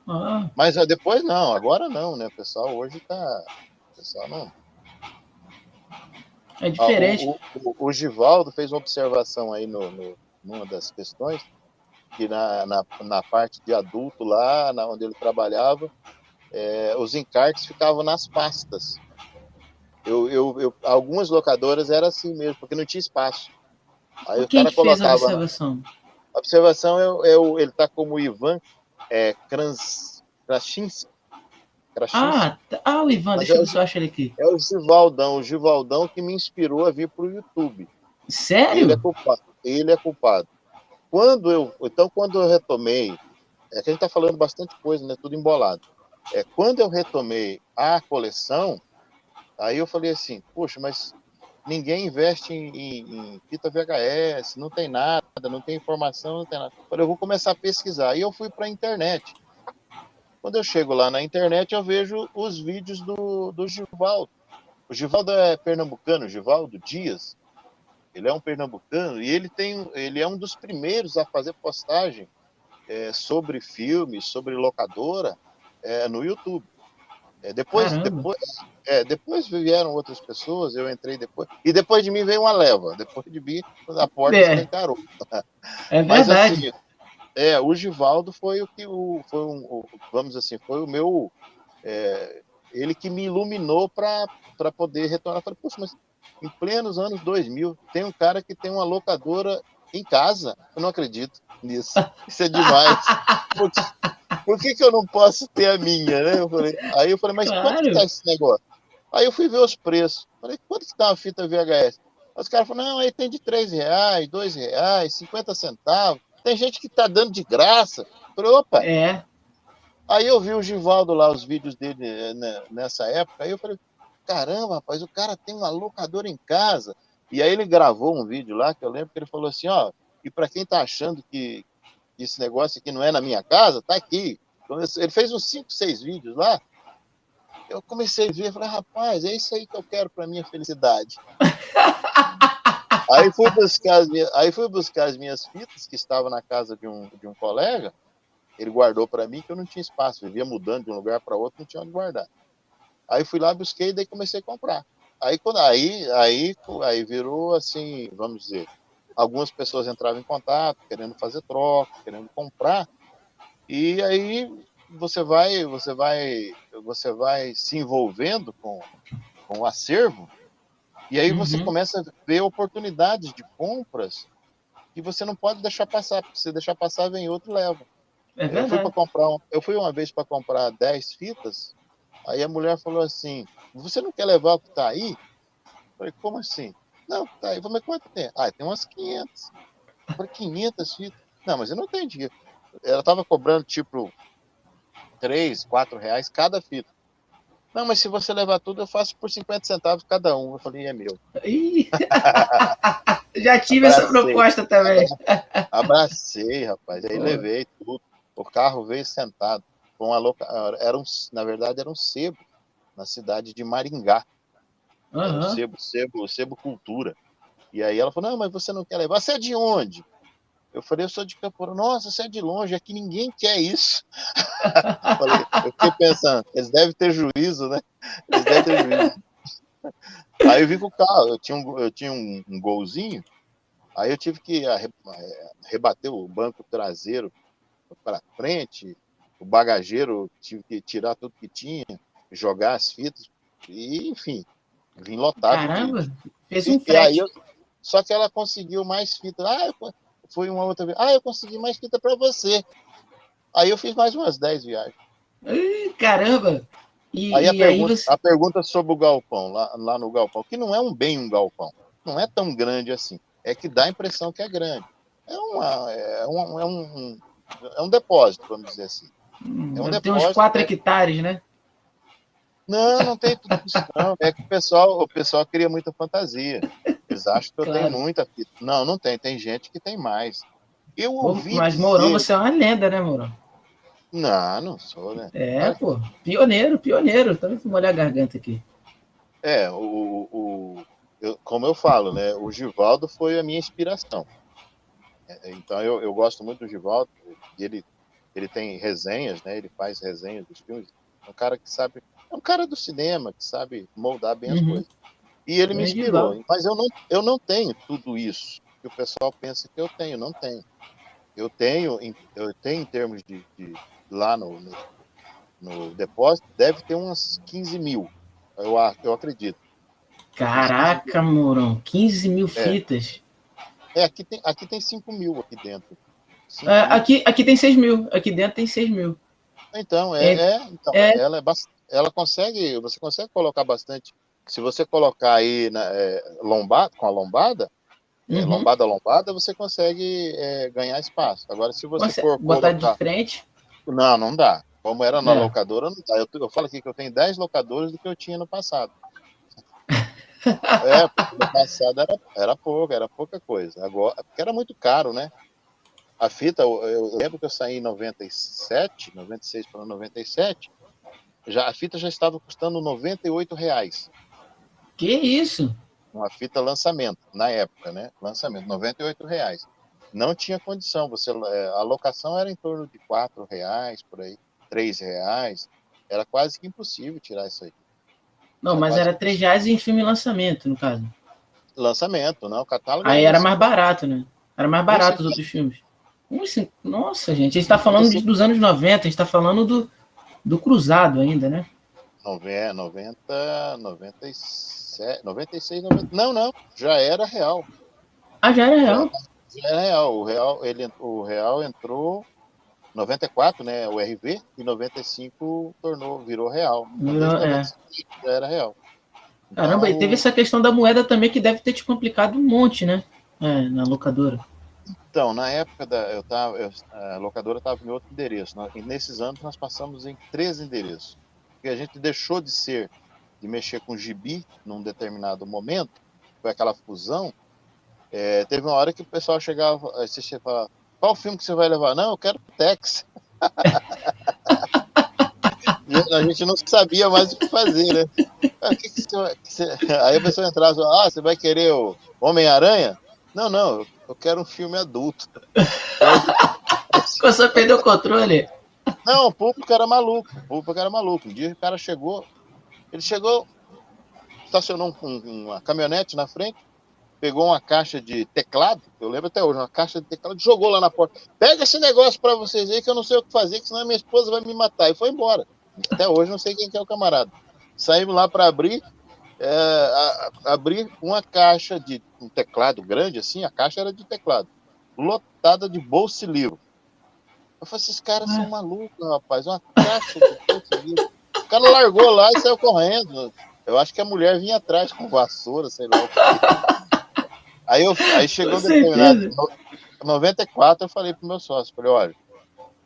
Ah, Mas depois não, agora não, né? O pessoal hoje tá. O pessoal não. é diferente. O Givaldo fez uma observação aí numa das questões, que na parte de adulto lá, onde ele trabalhava, os encartes ficavam nas pastas. Algumas locadoras era assim mesmo, porque não tinha espaço. Aí o Quem cara que fez a colocava. observação? A observação ele está como Ivan Krasinski. O Ivan, Mas deixa eu ver se eu acho ele aqui. é o Givaldão que me inspirou a vir para o YouTube. Ele é Sério? culpado. Ele é culpado. Quando eu retomei, que a gente está falando bastante coisa, né? Tudo embolado. Quando eu retomei a coleção, aí eu falei assim, poxa, mas ninguém investe em fita VHS, não tem nada, não tem informação, não tem nada. Eu falei, eu vou começar a pesquisar. Aí eu fui para a internet. Quando eu chego lá na internet, eu vejo os vídeos do Givaldo. O Givaldo é pernambucano, Givaldo Dias. Ele é um pernambucano e ele é um dos primeiros a fazer postagem sobre filmes, sobre locadora no YouTube. Caramba. Depois vieram outras pessoas, eu entrei depois. E depois de mim veio uma leva. Depois de mim, a porta escancarou. É Mas verdade. assim, o Givaldo foi vamos dizer assim, foi o meu. Ele que me iluminou para poder retornar. Eu falei, poxa, mas em plenos anos 2000, tem um cara que tem uma locadora em casa. Eu não acredito nisso. Isso é demais. Por que eu não posso ter a minha, né? Aí eu falei, mas quanto que tá Claro. esse negócio? Aí eu fui ver os preços. Falei, quanto que tá uma fita VHS? Os caras falaram, não, aí tem de R$3, R$2, 50 centavos. Tem gente que tá dando de graça. Eu falei, opa. É. Aí eu vi o Givaldo lá, os vídeos dele nessa época. Aí eu falei, caramba, rapaz, o cara tem uma locadora em casa. E aí ele gravou um vídeo lá, que eu lembro que ele falou assim, ó, e para quem tá achando que esse negócio aqui não é na minha casa, tá aqui. Ele fez uns 5, 6 vídeos lá. Eu comecei a ver, falei, rapaz, é isso aí que eu quero para minha felicidade. Aí fui buscar as minhas fitas, que estavam na casa de um colega. Ele guardou para mim, que eu não tinha espaço. Vivia mudando de um lugar para outro, não tinha onde guardar. Aí fui lá, busquei, e daí comecei a comprar. Aí virou assim, vamos dizer, algumas pessoas entravam em contato, querendo fazer troca, querendo comprar. E aí você vai se envolvendo com o acervo, e aí você começa a ver oportunidades de compras que você não pode deixar passar, porque se deixar passar, vem outro e leva. É verdade. Eu fui uma vez para comprar 10 fitas, aí a mulher falou assim, você não quer levar o que tá aí? Eu falei, como assim? Não, tá aí. Eu falei, mas quanto tem? Ah, tem umas 500. Eu falei, 500 fitas? Não, mas eu não tenho dinheiro. Ela tava cobrando, tipo, 3, 4 reais cada fita. Não, mas se você levar tudo, eu faço por 50 centavos cada um. Eu falei, é meu. Ih, já tive essa Abracei. proposta também. Abracei, rapaz. Aí Pô. levei tudo. O carro veio sentado. Com na verdade, era um sebo na cidade de Maringá. Era o Aham. sebo Cultura. E aí ela falou, não, mas você não quer levar? Você é de onde? Eu falei, eu sou de Campo. Nossa, você é de longe, aqui ninguém quer isso. Eu fiquei pensando, eles devem ter juízo, né? Eles devem ter juízo. Aí eu vim com o carro, eu tinha um golzinho, aí eu tive que rebater o banco traseiro para frente, o bagageiro, tive que tirar tudo que tinha, jogar as fitas, e enfim, vim lotado Caramba, fez um e aí frete. só que ela conseguiu mais fitas. Foi uma outra vez. Eu consegui mais fita para você. Aí eu fiz mais umas 10 viagens. Caramba! Aí E aí você. a pergunta sobre o galpão, lá no galpão, que não é um galpão, não é tão grande assim. É que dá a impressão que é grande. É um depósito, vamos dizer assim. É um Deve ter uns depósito. 4 hectares, né? Não, não tem tudo isso, não. É que o pessoal cria muita fantasia. Eles acham que eu tenho Claro. muita fita. Não, não tem. Tem gente que tem mais. Eu Pô, ouvi mas Mourão, dizer. você é uma lenda, né, Mourão? Não, não sou, né? É, Claro que pô. Pioneiro, pioneiro. Também fui molhar a garganta aqui. é, como eu falo, né? O Givaldo foi a minha inspiração. Então eu gosto muito do Givaldo. Ele tem resenhas, né? Ele faz resenhas dos filmes. É um cara que sabe. É um cara do cinema que sabe moldar bem as Uhum. coisas. E ele me Grande inspirou. Givaldo. Mas eu não tenho tudo isso que o pessoal pensa que eu tenho. Não tenho. Eu tenho em termos lá no depósito, deve ter umas 15 mil. Eu acredito. Uns 15 mil. Caraca, Mourão. 15 mil É, fitas. aqui tem 5 mil aqui dentro. 5 É, mil. aqui tem 6 mil. Aqui dentro tem 6 mil. Então, então É, ela você consegue colocar bastante. Se você colocar aí com a lombada, uhum. lombada a lombada, você consegue ganhar espaço. Agora, se você for Botar de colocar. frente. Não, não dá. Como era na É. locadora, não dá. Eu falo aqui que eu tenho 10 locadores do que eu tinha no passado. Porque no passado era pouca coisa. Agora, porque era muito caro, né? A fita, eu lembro que eu saí em 97, 96 para 97, a fita já estava custando R$ 98. Que isso? Uma fita lançamento, na época, né? Lançamento, R$ 98. Não tinha condição. A locação era em torno de R$ 4, por aí, R$ 3. Era quase que impossível tirar isso aí. Não, Era mas quase era que R$ 3 em filme lançamento, no caso. lançamento, não? O catálogo Aí era era uns mais barato, né? Era mais barato os 1,50. outros filmes. Nossa, gente, a gente tá falando dos anos 90, a gente tá falando do Cruzado ainda, né? 90, 97, 96, 90. Não, já era real. Ah, já era Já, real? já era real. O real entrou 94, né? O RV, e 95 virou real. Então, desde É. 95 já era real. Caramba, e teve Então, essa questão da moeda também que deve ter te complicado um monte, né? É, na locadora. na época a locadora estava em outro endereço. E nesses anos nós passamos em 3 endereços. Porque a gente deixou de mexer com gibi num determinado momento, foi aquela fusão. Teve uma hora que o pessoal chegava, você falava, qual filme que você vai levar? Não, eu quero o Tex. A gente não sabia mais o que fazer, né? Aí a pessoa entrava, você vai querer o Homem-Aranha? Não, eu quero um filme adulto. Começou a perder o controle. Não, o público era maluco. Um dia o cara ele chegou, estacionou uma caminhonete na frente, pegou uma caixa de teclado, eu lembro até hoje, uma caixa de teclado, jogou lá na porta. Pega esse negócio pra vocês aí que eu não sei o que fazer, que senão minha esposa vai me matar. E foi embora. Até hoje não sei quem que é o camarada. Saímos lá para abrir uma caixa de um teclado grande, assim, a caixa era de teclado, lotada de bolsa e livro. Eu falei, esses caras são malucos, rapaz, uma caixa de bolsa e livro. O cara largou lá e saiu correndo. Eu acho que a mulher vinha atrás com vassoura, sei lá o quê. Aí chegou Com um determinado... certeza. 94, eu falei pro meu sócio, falei, olha,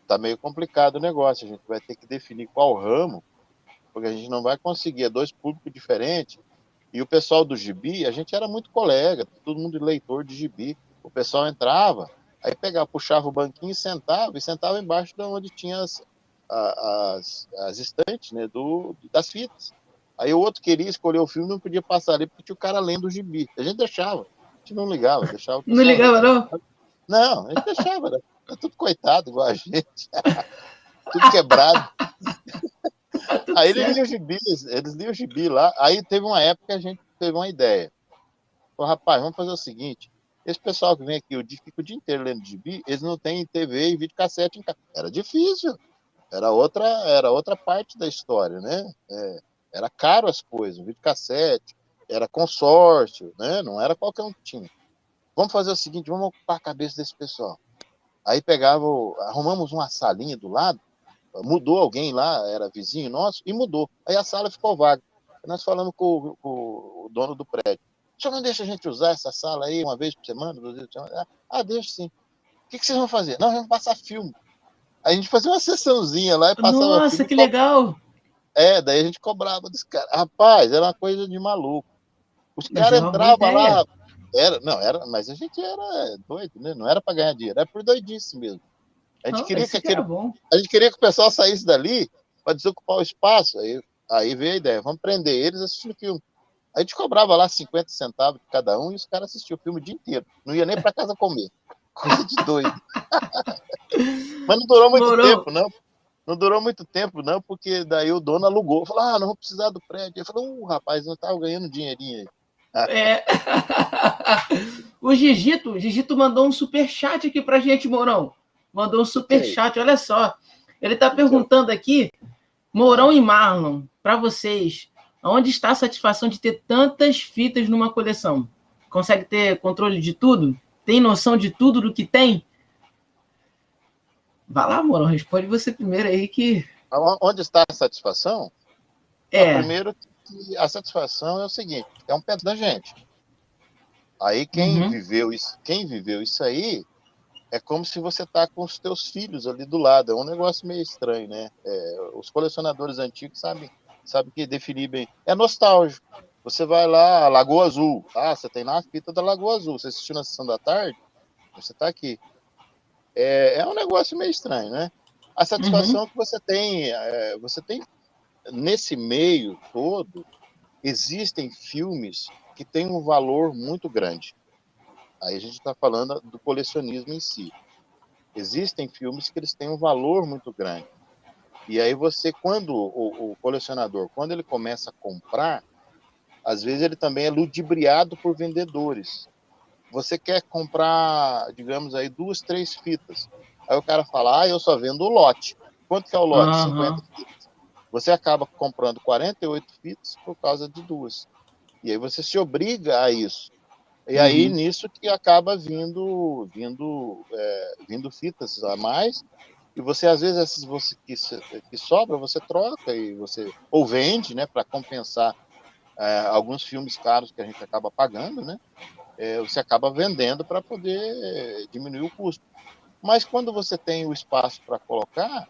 tá meio complicado o negócio, a gente vai ter que definir qual ramo, porque a gente não vai conseguir, é dois públicos diferentes. E o pessoal do gibi, a gente era muito colega, todo mundo leitor de gibi. O pessoal entrava, aí pegava, puxava o banquinho e sentava embaixo de onde tinha as estantes, né, das fitas. Aí o outro queria escolher o filme, não podia passar ali, porque tinha o cara lendo o gibi. A gente deixava, a gente não ligava, deixava o Não pessoal ler. ligava, não? Não, a gente deixava, era tudo coitado, igual a gente, tudo quebrado. Tá tudo Aí certo. eles liam o gibi lá. Aí teve uma época que a gente teve uma ideia. Falou, rapaz, vamos fazer o seguinte: esse pessoal que vem aqui, fica o dia inteiro lendo gibi, eles não têm TV e videocassete em casa. Era difícil, era outra parte da história, né? Era caro as coisas, o videocassete, era consórcio, né? Não era qualquer um que tinha. Vamos fazer o seguinte, vamos ocupar a cabeça desse pessoal. Aí arrumamos uma salinha do lado, mudou alguém lá, era vizinho nosso, e mudou. Aí a sala ficou vaga. Nós falamos com o dono do prédio. O senhor não deixa a gente usar essa sala aí uma vez por semana, 2 vezes por semana? Ah, deixa sim. O que vocês vão fazer? Não, vamos passar filme. Aí a gente fazia uma sessãozinha lá e passava Nossa, filme. que legal. Daí a gente cobrava dos caras. Rapaz, era uma coisa de maluco. Os Mas caras é uma boa entravam ideia. lá, mas a gente era doido, né? Não era para ganhar dinheiro, era por doidice mesmo. A gente Não, queria que isso que era bom. a gente queria que o pessoal saísse dali para desocupar o espaço. Aí veio a ideia, vamos prender eles assistindo filme. A gente cobrava lá 50 centavos de cada um e os caras assistiam o filme o dia inteiro. Não ia nem para casa comer. Coisa de doido. Mas não durou muito Morou. tempo, não. Não durou muito tempo, não, porque daí o dono alugou. Falou, não vamos precisar do prédio. Eu falei, rapaz, não estava ganhando dinheirinho aí. É. O Gigito mandou um superchat aqui pra gente, Mourão. Mandou um superchat, olha só. Ele tá perguntando aqui, Mourão e Marlon, para vocês, onde está a satisfação de ter tantas fitas numa coleção? Consegue ter controle de tudo? Tem noção de tudo do que tem? Vai lá, Mourão, responde você primeiro aí que... Onde está a satisfação? Primeiro, a satisfação é o seguinte, é um pé da gente. Aí quem viveu isso aí, é como se você tá com os teus filhos ali do lado. É um negócio meio estranho, né? Os colecionadores antigos sabem que definir bem. É nostálgico. Você vai lá, Lagoa Azul. Você tem lá a fita da Lagoa Azul. Você assistiu na sessão da tarde, você tá aqui. É um negócio meio estranho, né? A satisfação que você tem nesse meio todo, existem filmes que têm um valor muito grande. Aí a gente está falando do colecionismo em si. Existem filmes que eles têm um valor muito grande. E aí quando o colecionador, quando ele começa a comprar, às vezes ele também é ludibriado por vendedores. Você quer comprar, digamos aí, 2, 3 fitas. Aí o cara fala, eu só vendo o lote. Quanto que é o lote? 50 fitas. Você acaba comprando 48 fitas por causa de 2. E aí você se obriga a isso. E aí, nisso que acaba vindo fitas a mais, e você, às vezes, essas que sobra, você troca, ou vende, né, para compensar alguns filmes caros que a gente acaba pagando, né, você acaba vendendo para poder diminuir o custo. Mas quando você tem o espaço para colocar,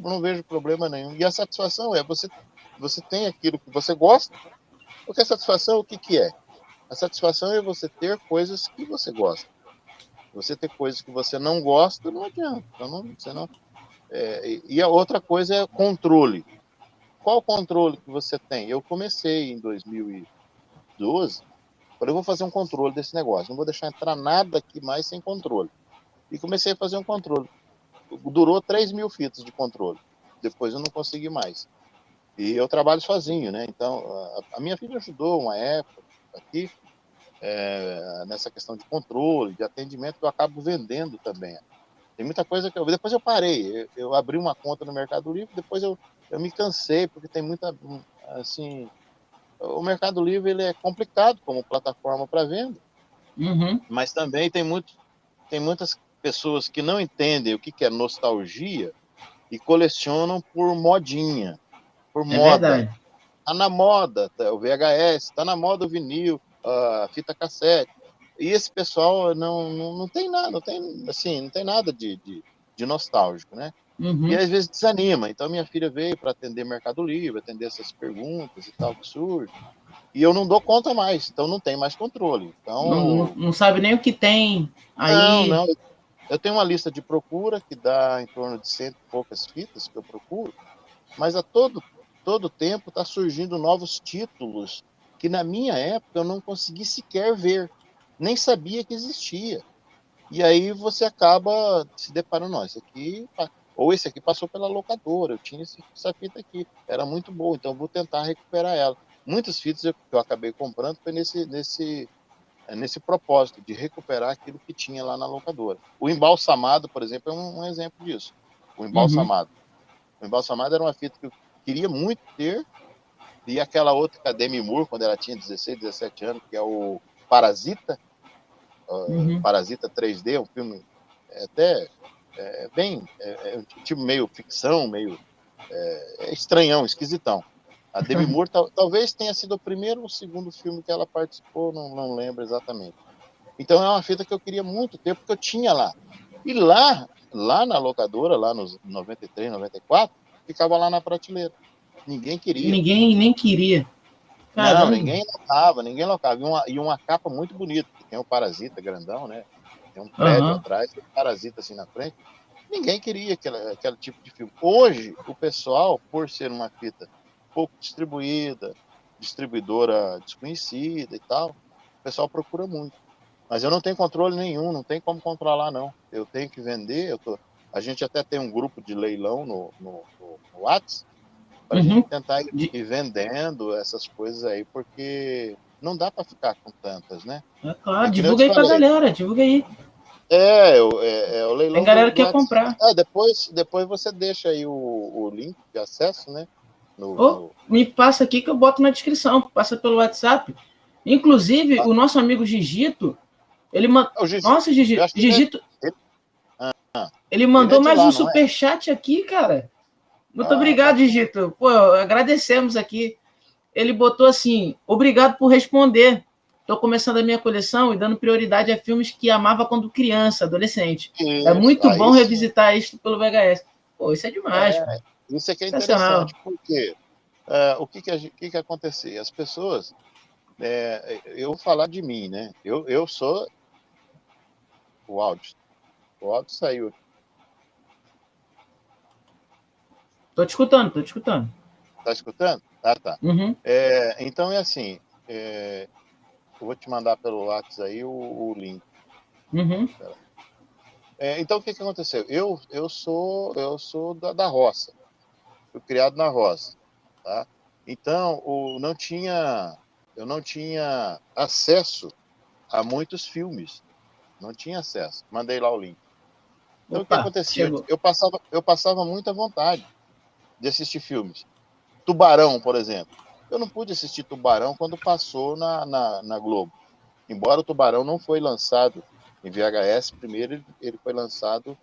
não vejo problema nenhum. E a satisfação você tem aquilo que você gosta, porque a satisfação, o que é? A satisfação é você ter coisas que você gosta. Você ter coisas que você não gosta, não adianta. E a outra coisa é controle. Qual controle que você tem? Eu comecei em 2012, falei, eu vou fazer um controle desse negócio. Não vou deixar entrar nada aqui mais sem controle. E comecei a fazer um controle. Durou 3.000 fitas de controle. Depois eu não consegui mais. E eu trabalho sozinho, né? Então, a minha filha ajudou uma época aqui, nessa questão de controle, de atendimento, que eu acabo vendendo também. Tem muita coisa que depois eu parei. Eu abri uma conta no Mercado Livre, depois eu me cansei, porque tem muita, assim, o Mercado Livre ele é complicado como plataforma para venda, mas também tem muitas pessoas que não entendem o que é nostalgia e colecionam por modinha, por moda. Verdade. tá na moda o VHS, tá na moda o vinil, a fita cassete. E esse pessoal não tem nada, não tem nada de nostálgico, né? E às vezes desanima. Então minha filha veio para atender Mercado Livre, atender essas perguntas e tal que surge. E eu não dou conta mais, então não tem mais controle. Então Não sabe nem o que tem aí. não. Eu tenho uma lista de procura que dá em torno de 100 e poucas fitas que eu procuro, mas a todo tempo está surgindo novos títulos que na minha época eu não consegui sequer ver, nem sabia que existia. E aí você acaba se deparando, não, esse aqui passou pela locadora, eu tinha essa fita aqui, era muito boa, então eu vou tentar recuperar ela. Muitas fitas que eu acabei comprando foi nesse propósito de recuperar aquilo que tinha lá na locadora. O Embalsamado, por exemplo, é um exemplo disso. O Embalsamado. O Embalsamado era uma fita que eu queria muito ter, e aquela outra com a Demi Moore, quando ela tinha 16, 17 anos, que é o Parasita, Parasita 3D, um filme tipo meio ficção, meio estranhão, esquisitão. A Demi Moore talvez tenha sido o primeiro ou o segundo filme que ela participou, não lembro exatamente. Então é uma fita que eu queria muito ter, porque eu tinha lá. E lá na locadora, lá nos 93, 94, ficava lá na prateleira. Ninguém queria. Ninguém nem queria. Caramba. Não, ninguém locava. E uma capa muito bonita, que tem o Parasita grandão, né? Tem um prédio atrás, tem um Parasita assim na frente. Ninguém queria aquele tipo de filme. Hoje, o pessoal, por ser uma fita pouco distribuída, distribuidora desconhecida e tal, o pessoal procura muito. Mas eu não tenho controle nenhum, não tem como controlar, não. Eu tenho que vender, a gente até tem um grupo de leilão no WhatsApp, para a gente tentar ir vendendo essas coisas aí, porque não dá para ficar com tantas, né? É claro, divulga aí pra galera, divulga aí. O leilão. Tem galera que quer comprar. Depois você deixa aí o link de acesso, né? Me passa aqui que eu boto na descrição, passa pelo WhatsApp. Inclusive, o nosso amigo Gigito, ele mandou. Nossa, Gigito. Ele mandou mais um superchat aqui, cara. Muito obrigado, Gigito. Pô, agradecemos aqui. Ele botou assim: obrigado por responder. Estou começando a minha coleção e dando prioridade a filmes que amava quando criança, adolescente. É muito bom revisitar isto pelo VHS. Pô, isso é demais. Isso aqui é interessante, porque o que acontecia? As pessoas, eu vou falar de mim, né? Eu sou o áudio saiu. Tô te escutando. Tá escutando? Tá. Então é assim, eu vou te mandar pelo WhatsApp aí o link. Então o que aconteceu? Eu sou da roça. Fui criado na roça, tá? Então, eu não tinha acesso a muitos filmes. Não tinha acesso. Mandei lá o link. Então, o que acontecia? Eu passava muita vontade de assistir filmes. Tubarão, por exemplo. Eu não pude assistir Tubarão quando passou na Globo. Embora o Tubarão não foi lançado em VHS, primeiro ele foi lançado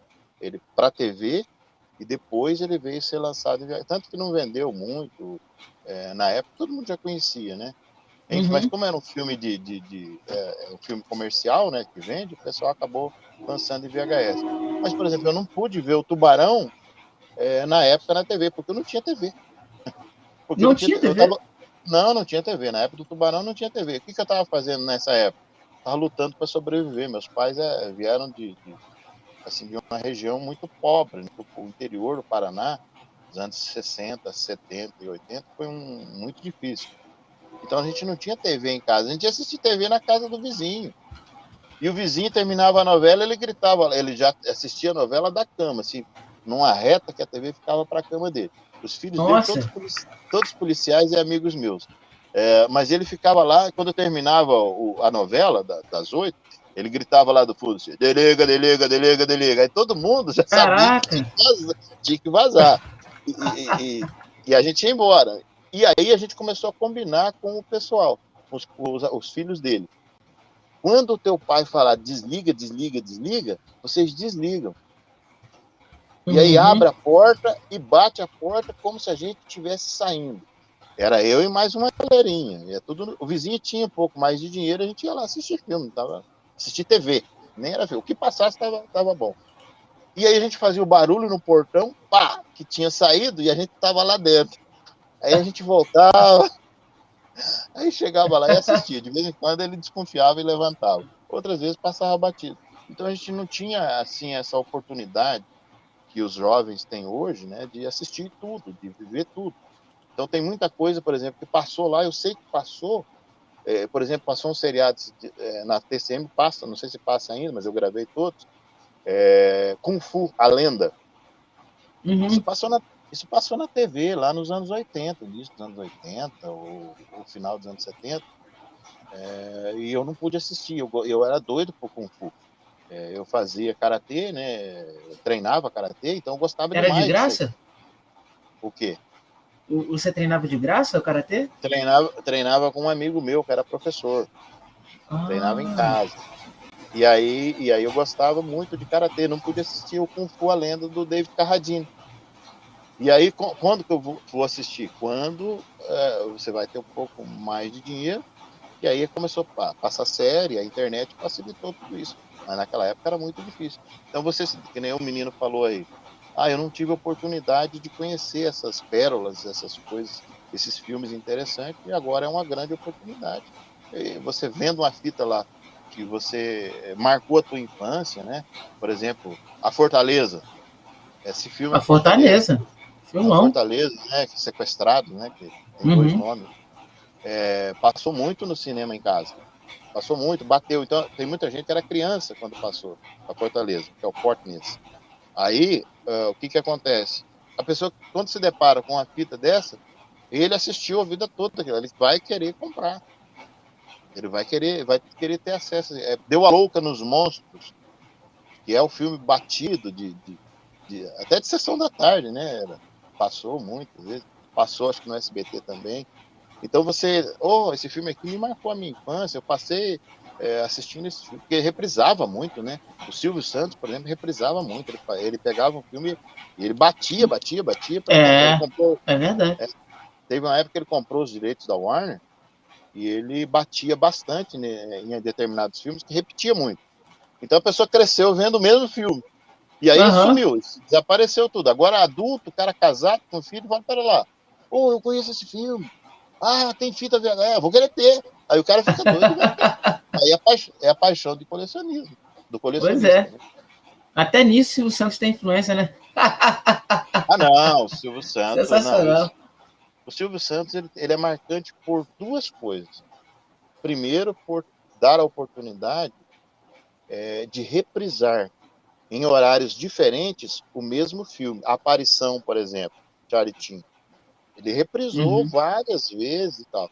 para TV, e depois ele veio ser lançado em VHS. Tanto que não vendeu muito. Na época, todo mundo já conhecia, né? Mas como era um filme um filme comercial, né, que vende, o pessoal acabou lançando em VHS. Mas, por exemplo, eu não pude ver o Tubarão na época na TV, porque eu não tinha TV. Não tinha TV? Não tinha TV. Na época do Tubarão não tinha TV. O que eu estava fazendo nessa época? Estava lutando para sobreviver. Meus pais vieram de uma região muito pobre, né? O interior do Paraná, nos anos 60, 70 e 80, foi muito difícil. Então a gente não tinha TV em casa, a gente assistia TV na casa do vizinho. E o vizinho terminava a novela, ele gritava, ele já assistia a novela da cama, assim, numa reta que a TV ficava para a cama dele. Os filhos dele, todos policiais e amigos meus. Mas ele ficava lá, quando terminava a novela, das 8, ele gritava lá do fundo, assim, delega, delega, delega, delega. Aí todo mundo já sabia que tinha que vazar. E a gente ia embora. E aí a gente começou a combinar com o pessoal, os filhos dele. Quando o teu pai falar desliga, desliga, desliga, vocês desligam. E aí abre a porta e bate a porta como se a gente estivesse saindo. Era eu e mais uma galerinha. O vizinho tinha um pouco mais de dinheiro, a gente ia lá assistir filme, assistir TV. Nem era ver. O que passasse tava bom. E aí a gente fazia o barulho no portão, pá, que tinha saído, e a gente tava lá dentro. Aí a gente voltava, aí chegava lá e assistia. De vez em quando ele desconfiava e levantava. Outras vezes passava batido. Então a gente não tinha, assim, essa oportunidade que os jovens têm hoje, né, de assistir tudo, de viver tudo. Então tem muita coisa, por exemplo, que passou lá, eu sei que passou, por exemplo, passou um seriado na TCM, não sei se passa ainda, mas eu gravei todos, Kung Fu, a Lenda. Uhum. Isso passou na TV lá nos anos 80, início dos anos 80, ou final dos anos 70, e eu não pude assistir, eu era doido por Kung Fu. Eu fazia karatê, né? Eu treinava karatê, então eu gostava demais. Era de graça? O quê? Você treinava de graça o karatê? Treinava com um amigo meu que era professor. Treinava em casa. E aí eu gostava muito de karatê, não pude assistir o Kung Fu, a Lenda, do David Carradine. E aí, quando que eu vou assistir? Quando você vai ter um pouco mais de dinheiro, e aí começou a passar série, a internet facilitou tudo isso. Mas naquela época era muito difícil. Então que nem o menino falou aí, eu não tive oportunidade de conhecer essas pérolas, essas coisas, esses filmes interessantes, e agora é uma grande oportunidade. E você vendo uma fita lá, que você marcou a tua infância, né? Por exemplo, A Fortaleza. Esse filme... A Fortaleza. Filmão. A Fortaleza, né? Sequestrado, né? Que tem dois nomes. Passou muito no cinema em casa. Passou muito, bateu. Então, tem muita gente que era criança quando passou a Fortaleza, que é o Portness. Aí, o que acontece? A pessoa, quando se depara com uma fita dessa, ele assistiu a vida toda, ele vai querer comprar. Ele vai querer ter acesso. Deu a louca nos monstros, que é o filme batido até de sessão da tarde, né? Passou muitas vezes. Passou, acho que no SBT também. Então esse filme aqui me marcou a minha infância. Eu passei assistindo esse filme, porque reprisava muito, né? O Silvio Santos, por exemplo, reprisava muito. Ele pegava um filme e ele batia. É verdade. Teve uma época que ele comprou os direitos da Warner e ele batia bastante, né, em determinados filmes, que repetia muito. Então a pessoa cresceu vendo o mesmo filme. E aí sumiu, desapareceu tudo. Agora adulto, cara casado com filho, fala, pera lá, eu conheço esse filme. Tem fita VHS, vou querer ter. Aí o cara fica doido. Aí é a paixão do colecionismo. Pois é. Né? Até nisso o Silvio Santos tem influência, né? Não, o Silvio Santos... Sensacional. O Silvio Santos ele é marcante por duas coisas. Primeiro, por dar a oportunidade de reprisar em horários diferentes o mesmo filme. A Aparição, por exemplo, Charlie Sheen. Ele reprisou várias vezes e tal.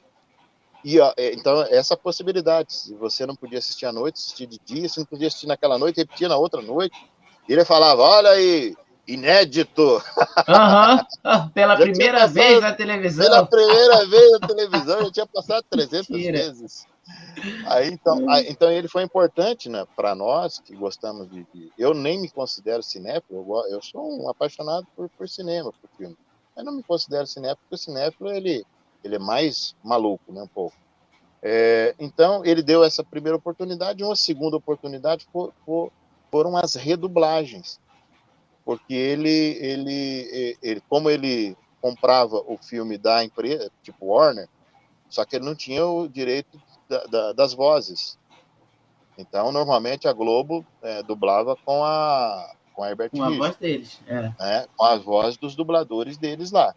E, então, essa possibilidade. Se você não podia assistir à noite, assistir de dia. Se não podia assistir naquela noite, repetia na outra noite. E ele falava, olha aí, inédito. Pela primeira vez na televisão. Pela primeira vez na televisão, já tinha passado 300 vezes. Então ele foi importante, né, para nós que gostamos de... Eu nem me considero cinéfilo, eu sou um apaixonado por cinema, por filme. Eu não me considero cinéfilo, porque o cinéfilo ele é mais maluco, né, um pouco. Então ele deu essa primeira oportunidade. Uma segunda oportunidade foram as redublagens, porque ele como ele comprava o filme da empresa, tipo Warner, só que ele não tinha o direito das vozes. Então, normalmente, a Globo dublava com a Herbert Richards. Com a voz deles. Com as vozes dos dubladores deles lá.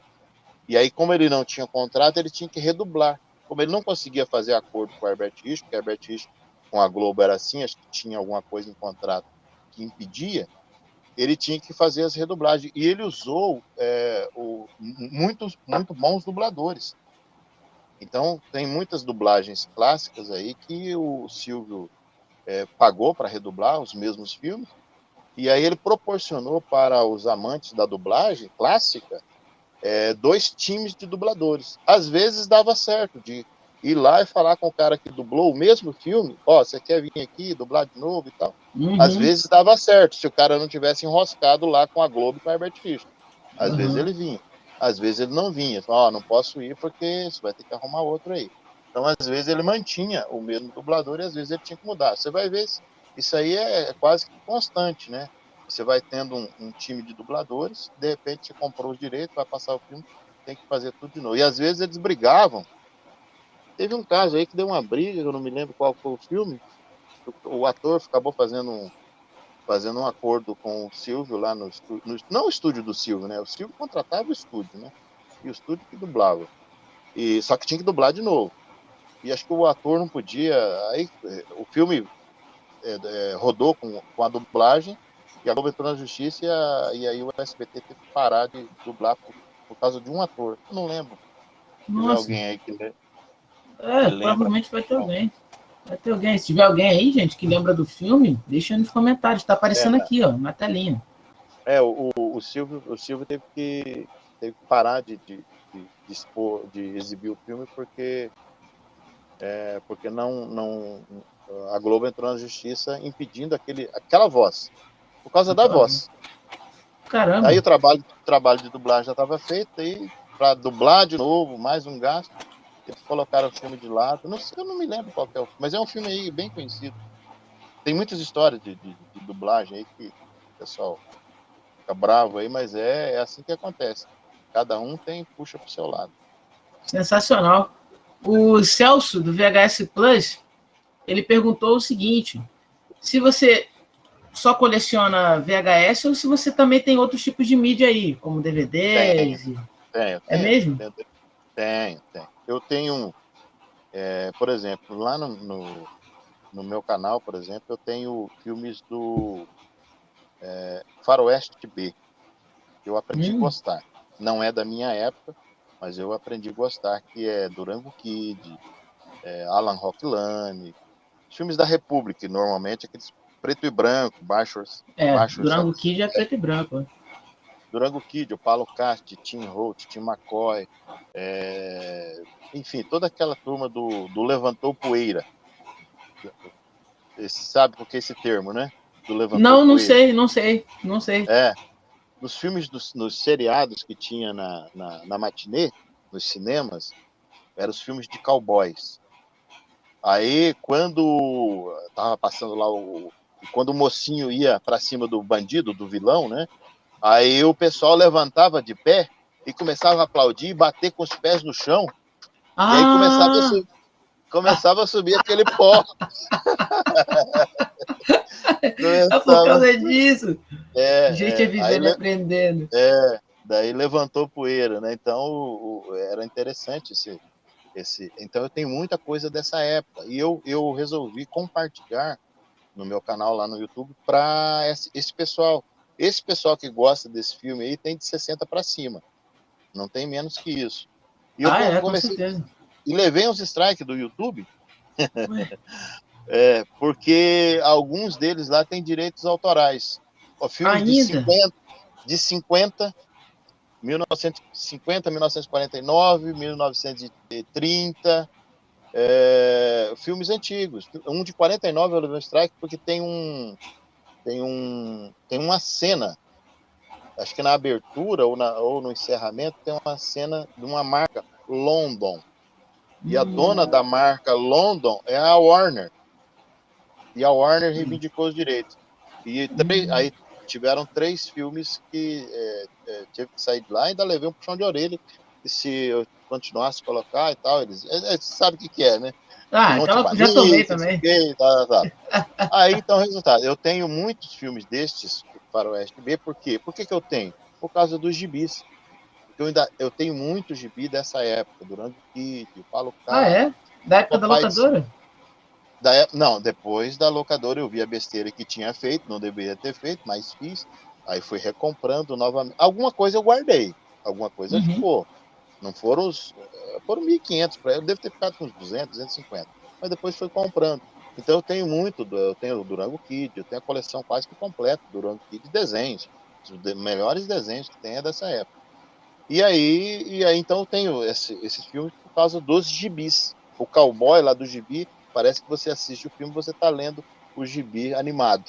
E aí, como ele não tinha contrato, ele tinha que redublar. Como ele não conseguia fazer acordo com a Herbert Richards, porque a Herbert Richards com a Globo era assim, acho que tinha alguma coisa em contrato que impedia, ele tinha que fazer as redublagens. E ele usou muito bons dubladores. Então, tem muitas dublagens clássicas aí que o Silvio pagou para redublar os mesmos filmes, e aí ele proporcionou para os amantes da dublagem clássica 2 times de dubladores. Às vezes dava certo de ir lá e falar com o cara que dublou o mesmo filme, você quer vir aqui dublar de novo e tal. Às vezes dava certo, se o cara não tivesse enroscado lá com a Globo e com a Herbert Richards. Às vezes ele vinha. às vezes ele não vinha. Falava, não posso ir porque você vai ter que arrumar outro aí. Então, às vezes ele mantinha o mesmo dublador e às vezes ele tinha que mudar. Você vai ver, isso aí é quase que constante, né? Você vai tendo um time de dubladores, de repente você comprou os direitos, vai passar o filme, tem que fazer tudo de novo. E às vezes eles brigavam. Teve um caso aí que deu uma briga, eu não me lembro qual foi o filme. O ator acabou fazendo um acordo com o Silvio lá no estúdio, não o estúdio do Silvio, né? O Silvio contratava o estúdio, né? E o estúdio que dublava. Só que tinha que dublar de novo. E acho que o ator não podia. Aí o filme rodou com a dublagem, e a Globo entrou na justiça e aí o SBT teve que parar de dublar por causa de um ator. Eu não lembro. Se tiver alguém aí que lembra. Provavelmente vai ter alguém. Vai ter alguém. Se tiver alguém aí, gente, que lembra do filme, deixa nos comentários. Está aparecendo aqui, ó, na telinha. O Silvio teve que parar de exibir o filme porque não a Globo entrou na justiça impedindo aquela voz, por causa da voz. Caramba. Aí o trabalho de dublagem já estava feito, aí para dublar de novo, mais um gasto, eles colocaram o filme de lado. Eu não me lembro qual que é o filme, mas é um filme aí bem conhecido. Tem muitas histórias de dublagem aí que o pessoal fica bravo aí, mas é assim que acontece. Cada um puxa pro seu lado. Sensacional. O Celso, do VHS Plus, ele perguntou o seguinte: se você só coleciona VHS ou se você também tem outros tipos de mídia aí, como DVDs? Tenho. É mesmo? Tenho. Eu tenho, por exemplo, lá no meu canal, por exemplo, eu tenho filmes do Faroeste B, que eu aprendi a gostar. Não é da minha época, mas eu aprendi a gostar, que é Durango Kid, Alan Rocklane, filmes da República, normalmente aqueles preto e branco, baixos. Durango Kid é preto e branco. Durango Kid, o Paulo Castro, Tim Holt, Tim McCoy, enfim, toda aquela turma do Levantou Poeira. Você sabe por que esse termo, né? Do Levantou Poeira. Não sei. Nos filmes, nos seriados que tinha na matinê, nos cinemas, eram os filmes de cowboys. Aí, quando tava passando lá quando o mocinho ia para cima do bandido, do vilão, né? Aí o pessoal levantava de pé e começava a aplaudir e bater com os pés no chão. E aí começava a subir aquele pó. É por causa disso. Gente vivendo e aprendendo. Daí levantou poeira, né? Então era interessante esse. Então eu tenho muita coisa dessa época. E eu resolvi compartilhar no meu canal lá no YouTube para esse pessoal. Esse pessoal que gosta desse filme aí tem de 60 para cima. Não tem menos que isso. E eu comecei. Com certeza. E levei uns strikes do YouTube. Porque alguns deles lá têm direitos autorais. Filmes de 50, 1950, 1949, 1930, filmes antigos. Um de 49 eu levei um strike porque tem uma cena, acho que na abertura ou no encerramento, tem uma cena de uma marca London. E a dona da marca London é a Warner. E a Warner reivindicou os direitos. E aí tiveram 3 filmes que teve que sair de lá. Ainda levei um puxão de orelha. E se eu continuasse a colocar e tal, eles sabe o que é, né? Então já tomei também. Aí, então, resultado. Eu tenho muitos filmes destes, Faroeste B. Por quê? Por que eu tenho? Por causa dos gibis. Eu tenho muito gibi dessa época, Durango Kid, o Paulo Castro. Da época da locadora? Não, depois da locadora eu vi a besteira que tinha feito, não deveria ter feito, mas fiz. Aí fui recomprando novamente. Alguma coisa eu guardei, alguma coisa ficou. Não foram foram 1.500 para eu devo ter ficado com uns 200, 250. Mas depois fui comprando. Então eu tenho eu tenho o Durango Kid, eu tenho a coleção quase que completa do Durango Kid de desenhos. Os melhores desenhos que tem é dessa época. E aí então eu tenho esses filmes por causa dos gibis. O cowboy lá do gibi, parece que você assiste o filme, você está lendo o gibi animado.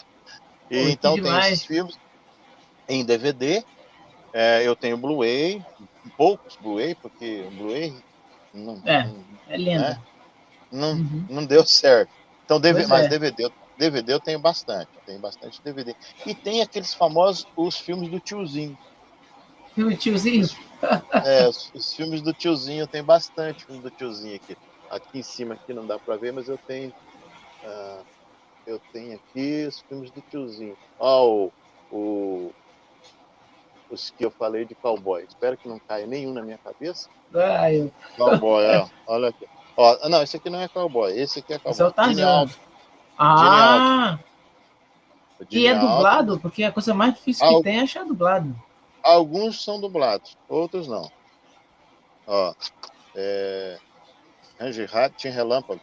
Então tem esses filmes em DVD Eu tenho Blu-ray, poucos Blu-ray, porque o Blu-ray é lenda. Né? Não deu certo. Então, mas DVD eu tenho bastante. Tem bastante DVD. E tem aqueles famosos, os filmes do tiozinho. Filme tiozinho? Os filmes do tiozinho, tem bastante filme do tiozinho aqui. Aqui em cima aqui não dá para ver, mas eu tenho aqui os filmes do tiozinho. Os que eu falei de cowboy. Espero que não caia nenhum na minha cabeça. Cowboy, olha aqui. Não, esse aqui não é cowboy. Esse aqui é cowboy. Esse é o Tarzan. E é dublado? Porque a coisa mais difícil que tem é achar dublado. Alguns são dublados, outros não. Ranger Rato, Relâmpago.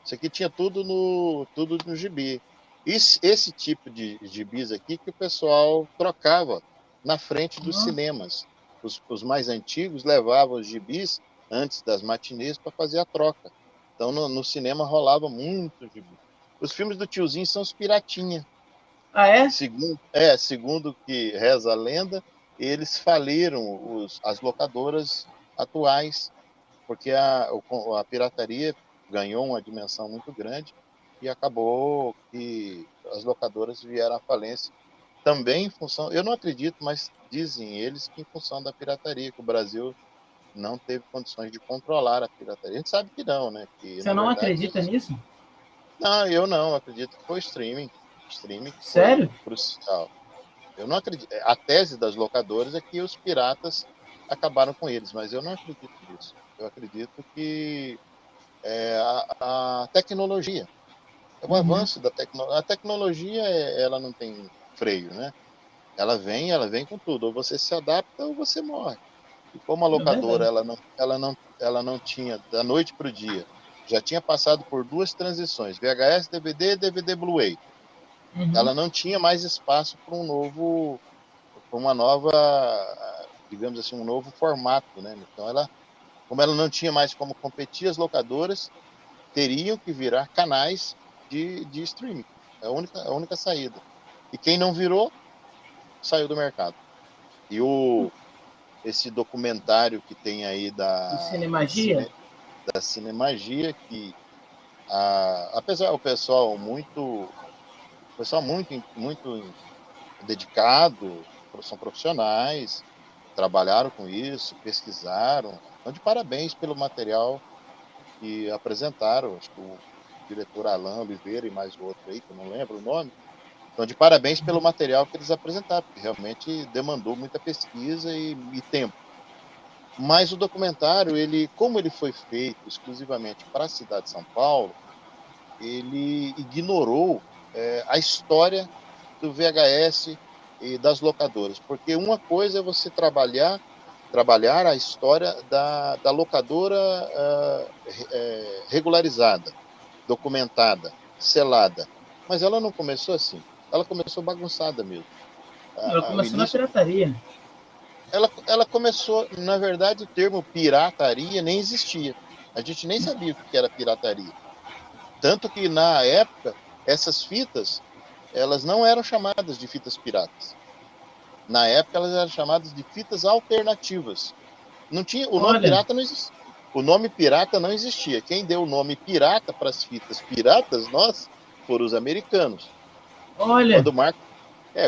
Isso aqui tinha tudo no gibi. Esse tipo de gibis aqui que o pessoal trocava na frente dos cinemas. Os mais antigos levavam os gibis antes das matinês para fazer a troca. Então no cinema rolava muito gibi. Os filmes do tiozinho são os piratinha. Segundo que reza a lenda, eles faliram as locadoras atuais, porque a pirataria ganhou uma dimensão muito grande e acabou que as locadoras vieram à falência. Também em função, eu não acredito, mas dizem eles que em função da pirataria, que o Brasil não teve condições de controlar a pirataria. A gente sabe que não, né? Você não acredita nisso? Não, eu não acredito que foi streaming. Sério? Foi crucial. Eu não acredito. A tese das locadoras é que os piratas acabaram com eles, mas eu não acredito nisso. Eu acredito que a tecnologia, o avanço da tecnologia. A tecnologia, ela não tem freio, né? Ela vem com tudo. Ou você se adapta ou você morre. E como a locadora ela não tinha da noite para o dia, já tinha passado por 2 transições, VHS, DVD, DVD Blu-ray. Ela não tinha mais espaço para uma nova, digamos assim, um novo formato, né? Então como ela não tinha mais como competir, as locadoras teriam que virar canais de streaming. É a única saída. E quem não virou, saiu do mercado. E esse documentário que tem aí da Cinemagia, que apesar o pessoal muito dedicado, são profissionais, trabalharam com isso, pesquisaram. Então, de parabéns pelo material que apresentaram. Acho que o diretor Alain Oliveira e mais outro aí, que eu não lembro o nome. Então, de parabéns pelo material que eles apresentaram, porque realmente demandou muita pesquisa e tempo. Mas o documentário, como ele foi feito exclusivamente para a cidade de São Paulo, ele ignorou a história do VHS e das locadoras. Porque uma coisa é você trabalhar a história da locadora regularizada, documentada, selada. Mas ela não começou assim. Ela começou bagunçada mesmo. Ela começou na pirataria. Ela começou, na verdade, o termo pirataria nem existia. A gente nem sabia o que era pirataria. Tanto que, na época, essas fitas, elas não eram chamadas de fitas piratas. Na época, elas eram chamadas de fitas alternativas. Não tinha, o nome pirata não existia. O nome pirata não existia. Quem deu o nome pirata para as fitas piratas, foram os americanos. Olha!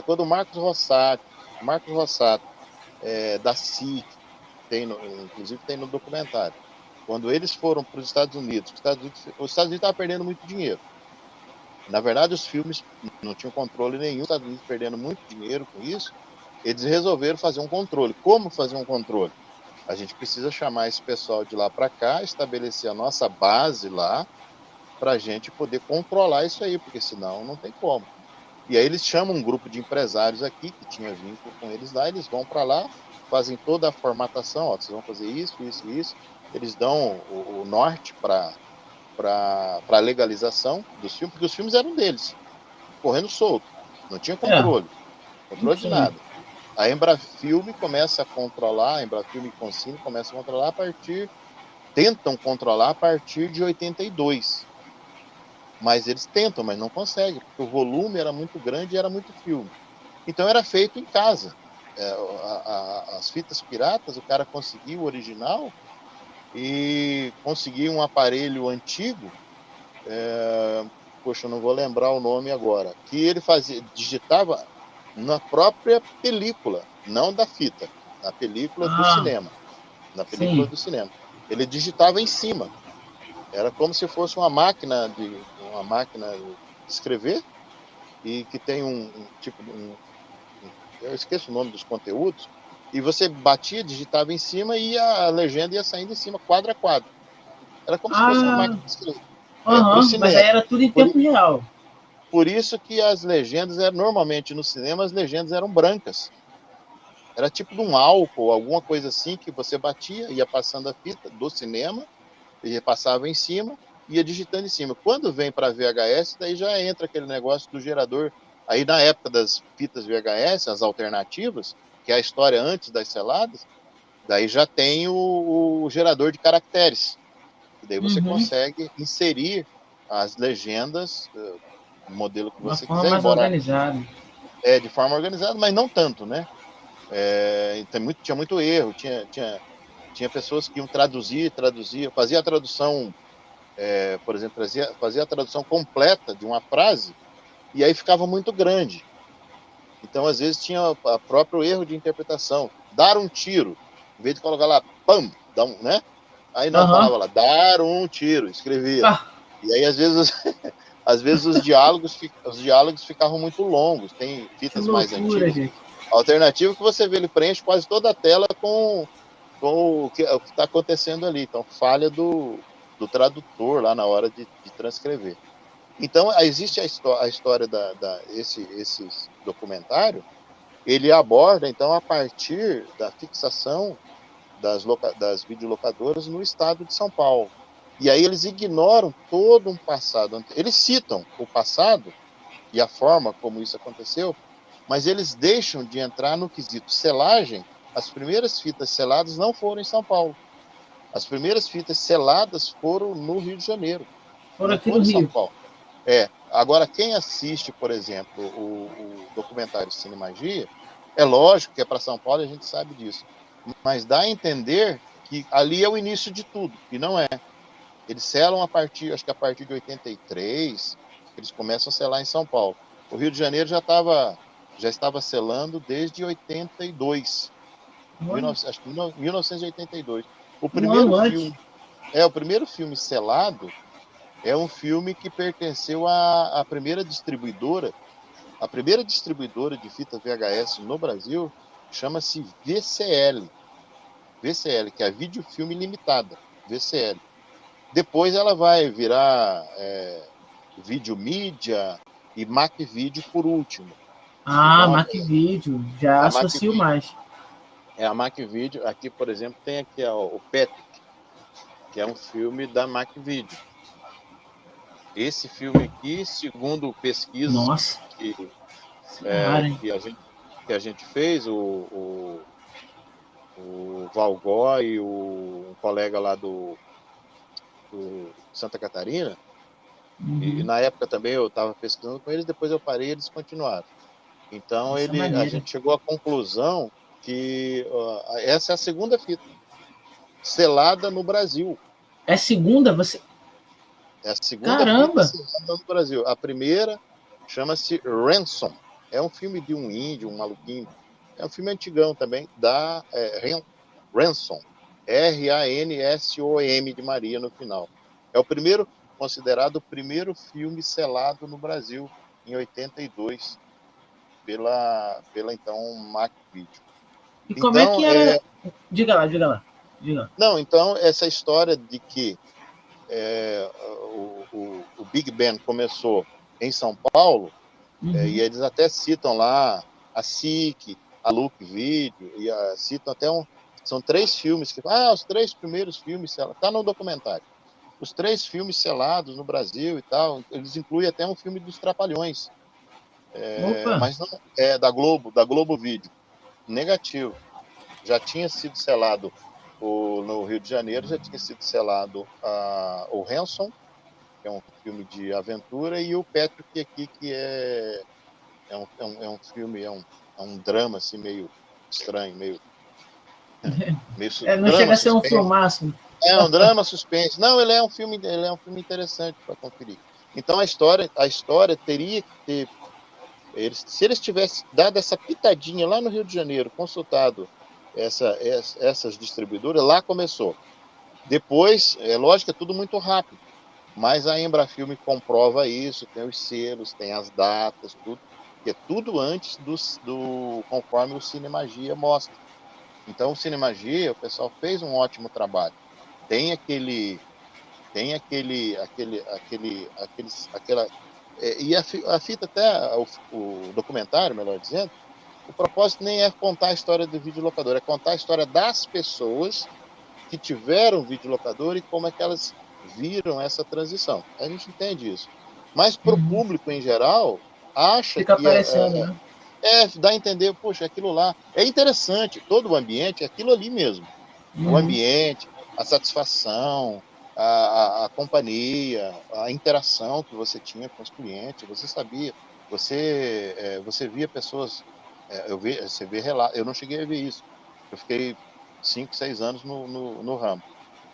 Quando o Marcos Rossato, da SIC, inclusive tem no documentário, quando eles foram para os Estados Unidos, os Estados Unidos estavam perdendo muito dinheiro. Na verdade, os filmes não tinham controle nenhum, os Estados Unidos perdendo muito dinheiro com isso, eles resolveram fazer um controle. Como fazer um controle? A gente precisa chamar esse pessoal de lá para cá, estabelecer a nossa base lá, para a gente poder controlar isso aí, porque senão não tem como. E aí eles chamam um grupo de empresários aqui, que tinha vínculo com eles lá, eles vão para lá, fazem toda a formatação, vocês vão fazer isso, isso, isso. Eles dão o norte para a legalização dos filmes, porque os filmes eram deles, correndo solto, não tinha controle de nada. A Embrafilme começa a controlar, a Embrafilme e Concine começam a controlar tentam controlar a partir de 82. Mas eles tentam, mas não conseguem, porque o volume era muito grande e era muito filme. Então era feito em casa. as fitas piratas, o cara conseguia o original e conseguia um aparelho antigo, poxa, eu não vou lembrar o nome agora, que ele digitava na própria película, não da fita, na película do cinema. Na película do cinema. Ele digitava em cima. Era como se fosse uma máquina de escrever, e que tem eu esqueço o nome dos conteúdos, e você batia, digitava em cima e a legenda ia saindo em cima, quadro a quadro. Era como se fosse uma máquina de escrever. Pro cinema. Mas aí era tudo em tempo real. Por isso que as legendas normalmente no cinema, as legendas eram brancas. Era tipo de um álcool, alguma coisa assim, que você batia, ia passando a fita do cinema, e passava em cima, ia digitando em cima. Quando vem para VHS, daí já entra aquele negócio do gerador. Aí na época das fitas VHS, as alternativas, que é a história antes das seladas, daí já tem o gerador de caracteres. E daí você consegue inserir as legendas, o modelo que você quiser, embora organizado. De forma organizada, mas não tanto, né? Tinha muito erro, tinha pessoas que iam traduzir, fazia a tradução, por exemplo, fazia a tradução completa de uma frase, e aí ficava muito grande. Então, às vezes, tinha o próprio erro de interpretação. Dar um tiro, em vez de colocar lá, pam, né? Aí não, falava lá, dar um tiro, escrevia. E aí, às vezes, os diálogos ficavam muito longos, tem fitas mais antigas. Gente. Alternativa que você vê, ele preenche quase toda a tela com o que está acontecendo ali. Então, falha do tradutor lá na hora de transcrever. Então, existe a história esse documentário, ele aborda, então, a partir da fixação das videolocadoras no estado de São Paulo. E aí eles ignoram todo um passado. Eles citam o passado e a forma como isso aconteceu, mas eles deixam de entrar no quesito selagem. As primeiras fitas seladas não foram em São Paulo. As primeiras fitas seladas foram no Rio de Janeiro. Foram aqui no Rio. São Paulo. Agora, quem assiste, por exemplo, o documentário Cine Magia, é lógico que é para São Paulo, a gente sabe disso. Mas dá a entender que ali é o início de tudo, e não é. Eles selam acho que a partir de 83, eles começam a selar em São Paulo. O Rio de Janeiro já estava selando desde 82. Acho que 1982. O primeiro filme selado é um filme que pertenceu à primeira distribuidora. A primeira distribuidora de fita VHS no Brasil chama-se VCL. VCL, que é a Videofilme Limitada. VCL. Depois ela vai virar Videomídia e Macvídeo por último. Então, Macvídeo, já associo mais. A Macvídeo, aqui, por exemplo, tem aqui o Patrick, que é um filme da Macvídeo. Esse filme aqui, segundo pesquisas que a gente fez, o Valgó e um colega lá do Santa Catarina, e na época também eu estava pesquisando com eles, depois eu parei e eles continuaram. Então a gente chegou à conclusão que essa é a segunda fita selada no Brasil. É a segunda? É a segunda fita selada no Brasil. A primeira chama-se Ransom. É um filme de um índio, um maluquinho. É um filme antigão também, da Ransom. R-A-N-S-O-M de Maria no final. É considerado o primeiro filme selado no Brasil, em 82, pela então Macvídeo. E como é que era? Diga lá. Não, então, essa história de que o Big Ben começou em São Paulo, e eles até citam lá a SIC, a Look Video, e citam até são 3 filmes que os 3 primeiros filmes selados, está no documentário. Os 3 filmes selados no Brasil e tal, eles incluem até um filme dos Trapalhões, mas não da Globo Vídeo. Negativo. Já tinha sido selado no Rio de Janeiro, já tinha sido selado o Ransom, que é um filme de aventura, e o Patrick aqui, que é um filme, é um drama assim, meio estranho, meio não chega a ser um filmaço. É um drama suspense. Não, ele é um filme interessante para conferir. Então a história teria que ter, se eles tivessem dado essa pitadinha lá no Rio de Janeiro, consultado essas distribuidoras, lá começou. Depois, é lógico, é tudo muito rápido, mas a Embrafilme comprova isso, tem os selos, tem as datas, tudo, que é tudo antes conforme o Cinemagia mostra. Então o Cinemagia, o pessoal fez um ótimo trabalho. Tem aquela e a fita até o documentário, melhor dizendo, o propósito nem é contar a história do videolocador, é contar a história das pessoas que tiveram videolocador e como é que elas viram essa transição. A gente entende isso. Mas para o público em geral, acha fica que aparecendo, né? Dá a entender, poxa, aquilo lá é interessante, todo o ambiente é aquilo ali mesmo. O ambiente, a satisfação, a companhia, a interação que você tinha com os clientes, você sabia, você via pessoas, você vê relatos, eu não cheguei a ver isso, eu fiquei 5, 6 anos no ramo,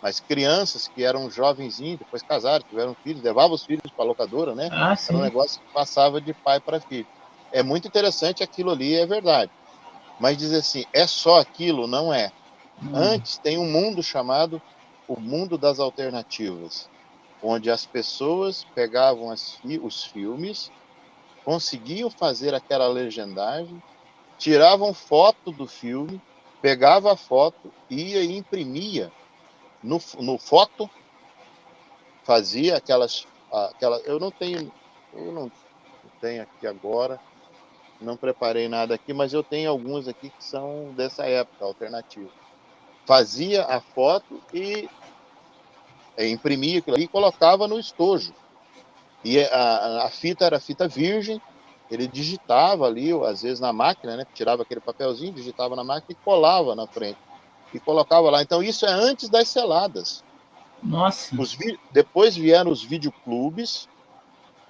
mas crianças que eram jovenzinhos, depois casaram, tiveram filhos, levavam os filhos para a locadora, né? Era um negócio que passava de pai para filho. É muito interessante, aquilo ali é verdade, mas dizer assim, é só aquilo? Não é. Antes tem um mundo chamado o mundo das alternativas, onde as pessoas pegavam os filmes, conseguiam fazer aquela legendagem, tiravam foto do filme, pegava a foto, ia e imprimia no foto, fazia aquelas eu não tenho aqui agora, não preparei nada aqui, mas eu tenho alguns aqui que são dessa época, alternativa. Fazia a foto e imprimia aquilo ali e colocava no estojo. E a fita era fita virgem, ele digitava ali, às vezes na máquina, né? Tirava aquele papelzinho, digitava na máquina e colava na frente. E colocava lá. Então isso é antes das seladas. Nossa. Depois vieram os videoclubes,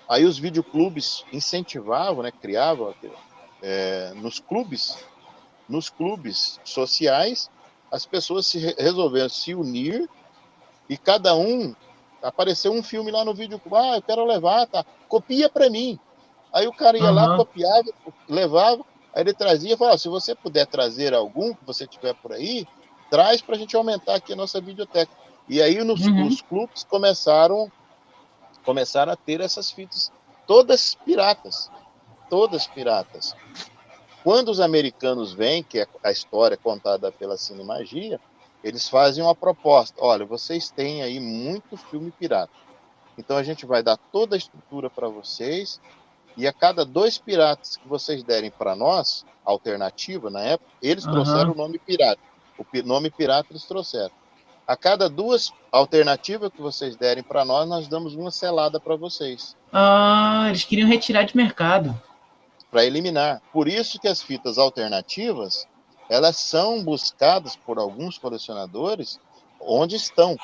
aí os videoclubes incentivavam, né? Criavam nos clubes sociais, as pessoas resolveram se unir e cada um, apareceu um filme lá no vídeo, eu quero levar, tá? Copia para mim. Aí o cara ia lá, copiava, levava, aí ele trazia e falava, se você puder trazer algum que você tiver por aí, traz para a gente aumentar aqui a nossa videoteca. E aí os clubes começaram a ter essas fitas todas piratas. Quando os americanos vêm, que é a história contada pela Cinemagia, eles fazem uma proposta. Olha, vocês têm aí muito filme pirata. Então a gente vai dar toda a estrutura para vocês e a cada 2 piratas que vocês derem para nós, alternativa na época, eles trouxeram o nome pirata. O nome pirata eles trouxeram. A cada 2 alternativas que vocês derem para nós damos uma selada para vocês. Eles queriam retirar de mercado. Para eliminar. Por isso que as fitas alternativas, elas são buscadas por alguns colecionadores onde estão,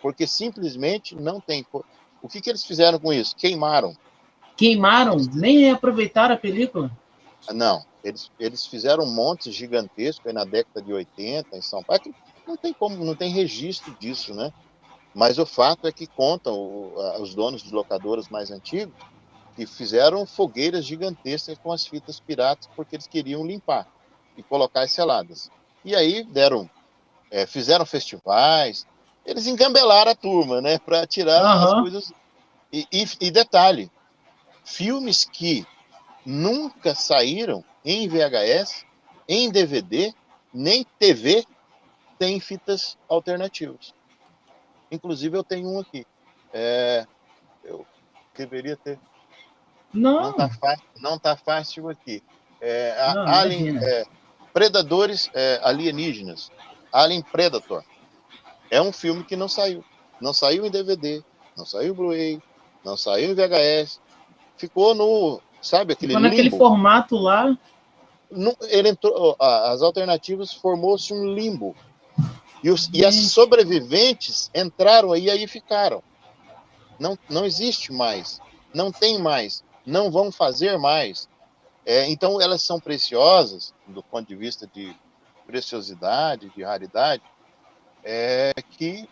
porque simplesmente não tem. O que eles fizeram com isso? Queimaram? Nem aproveitaram a película? Não, eles fizeram um monte gigantesco aí na década de 80 em São Paulo. Não tem registro disso, né? Mas o fato é que contam os donos de locadoras mais antigos que fizeram fogueiras gigantescas com as fitas piratas porque eles queriam limpar e colocar as seladas. E aí fizeram festivais, eles engambelaram a turma, né, para tirar as coisas. E detalhe, filmes que nunca saíram em VHS, em DVD, nem TV, têm fitas alternativas. Inclusive eu tenho um aqui. Eu deveria ter. Não tá fácil aqui. Alien, Predadores Alienígenas. Alien Predator. É um filme que não saiu. Não saiu em DVD, não saiu em Blu-ray, não saiu em VHS. Ficou aquele limbo. Naquele formato lá. Ele entrou, as alternativas formou-se um limbo. E as sobreviventes entraram aí ficaram. Não existe mais. Não tem mais. Não vão fazer mais. Então, elas são preciosas, do ponto de vista de preciosidade, de raridade, que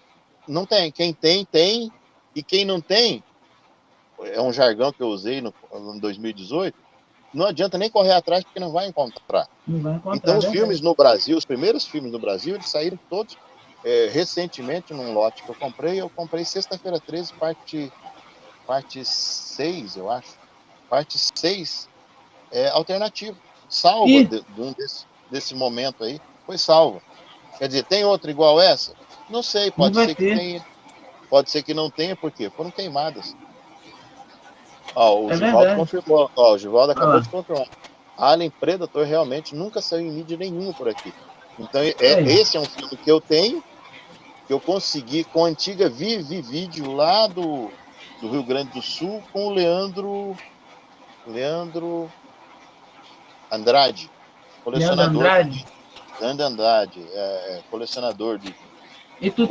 não tem. Quem tem, tem, e quem não tem, é um jargão que eu usei no 2018, não adianta nem correr atrás, porque não vai encontrar. Não vai encontrar, então, os filmes no Brasil, os primeiros filmes no Brasil, eles saíram todos recentemente num lote que eu comprei Sexta-feira 13, parte 6, eu acho. Parte 6 alternativo. Salva desse momento aí. Foi salva. Quer dizer, tem outra igual essa? Não sei, pode ser que tenha. Pode ser que não tenha, porque foram queimadas. O Givaldo confirmou. O Givaldo acabou de confirmar. Alien Predator realmente nunca saiu em mídia nenhuma por aqui. Então, esse é um filme que eu tenho, que eu consegui com a antiga vídeo lá do Rio Grande do Sul, com o Leandro Andrade, colecionador. Leandro Andrade, colecionador de. E tu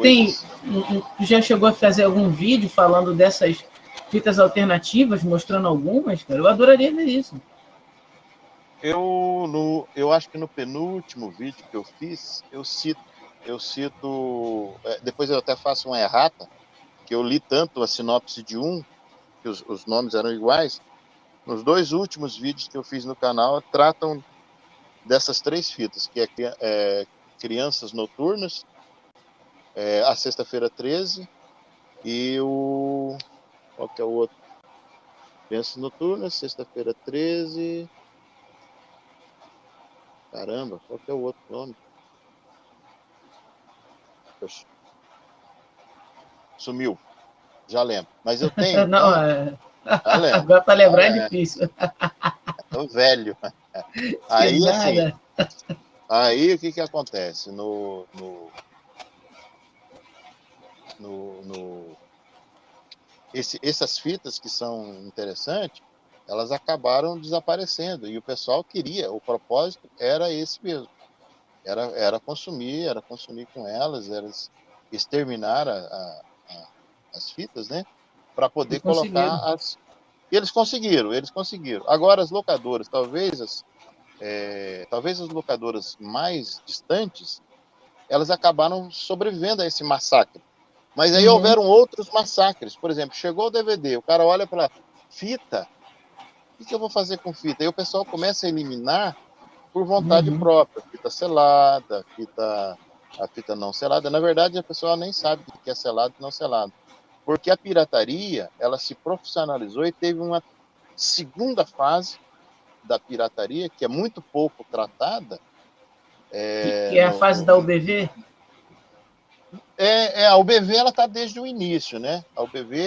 já chegou a fazer algum vídeo falando dessas fitas alternativas, mostrando algumas, cara? Eu adoraria ver isso. Eu acho que no penúltimo vídeo que eu fiz, eu cito, depois eu até faço uma errata, que eu li tanto a sinopse de um, que os nomes eram iguais. Nos 2 últimos vídeos que eu fiz no canal, tratam dessas 3 fitas, que é Crianças Noturnas, a Sexta-feira 13 e qual que é o outro? Crianças Noturnas, Sexta-feira 13... Caramba, qual que é o outro nome? Poxa. Sumiu. Já lembro. Mas eu tenho. Não, agora para lembrar é difícil. Tô velho. Aí, assim. Aí, o que acontece? Essas fitas que são interessantes, elas acabaram desaparecendo. E o pessoal queria, o propósito era esse mesmo. Era consumir com elas, era exterminar as fitas, né? Para poder colocar as... E eles conseguiram. Agora, as locadoras, talvez as locadoras mais distantes, elas acabaram sobrevivendo a esse massacre. Mas aí houveram outros massacres. Por exemplo, chegou o DVD, o cara olha para fita, o que eu vou fazer com fita? Aí o pessoal começa a eliminar por vontade própria. Fita selada, a fita não selada. Na verdade, a pessoa nem sabe o que é selado e não selado. Porque a pirataria, ela se profissionalizou e teve uma segunda fase da pirataria, que é muito pouco tratada. Que é a fase da UBV? A UBV, ela está desde o início, né? A UBV,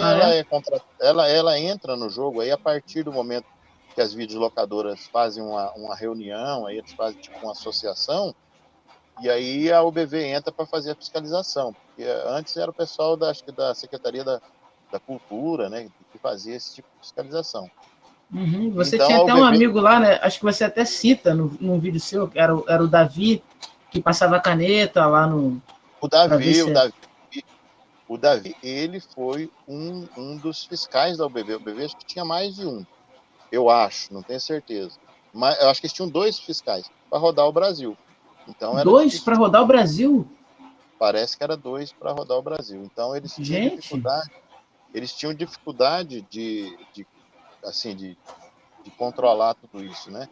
ela entra no jogo aí a partir do momento que as videolocadoras fazem uma reunião, aí eles fazem tipo uma associação, e aí a UBV entra para fazer a fiscalização. Porque antes era o pessoal da Secretaria da Cultura, né, que fazia esse tipo de fiscalização. Você então, tinha até um amigo lá, né? Acho que você até cita num vídeo seu, que era o Davi, que passava caneta lá no... O Davi, ele foi um dos fiscais da UBV. A UBV acho que tinha mais de um. Eu acho, não tenho certeza. Mas eu acho que eles tinham 2 fiscais para rodar o Brasil. Então, 2 para rodar o Brasil? Parece que era 2 para rodar o Brasil. Então, eles tinham dificuldade de controlar tudo isso, né?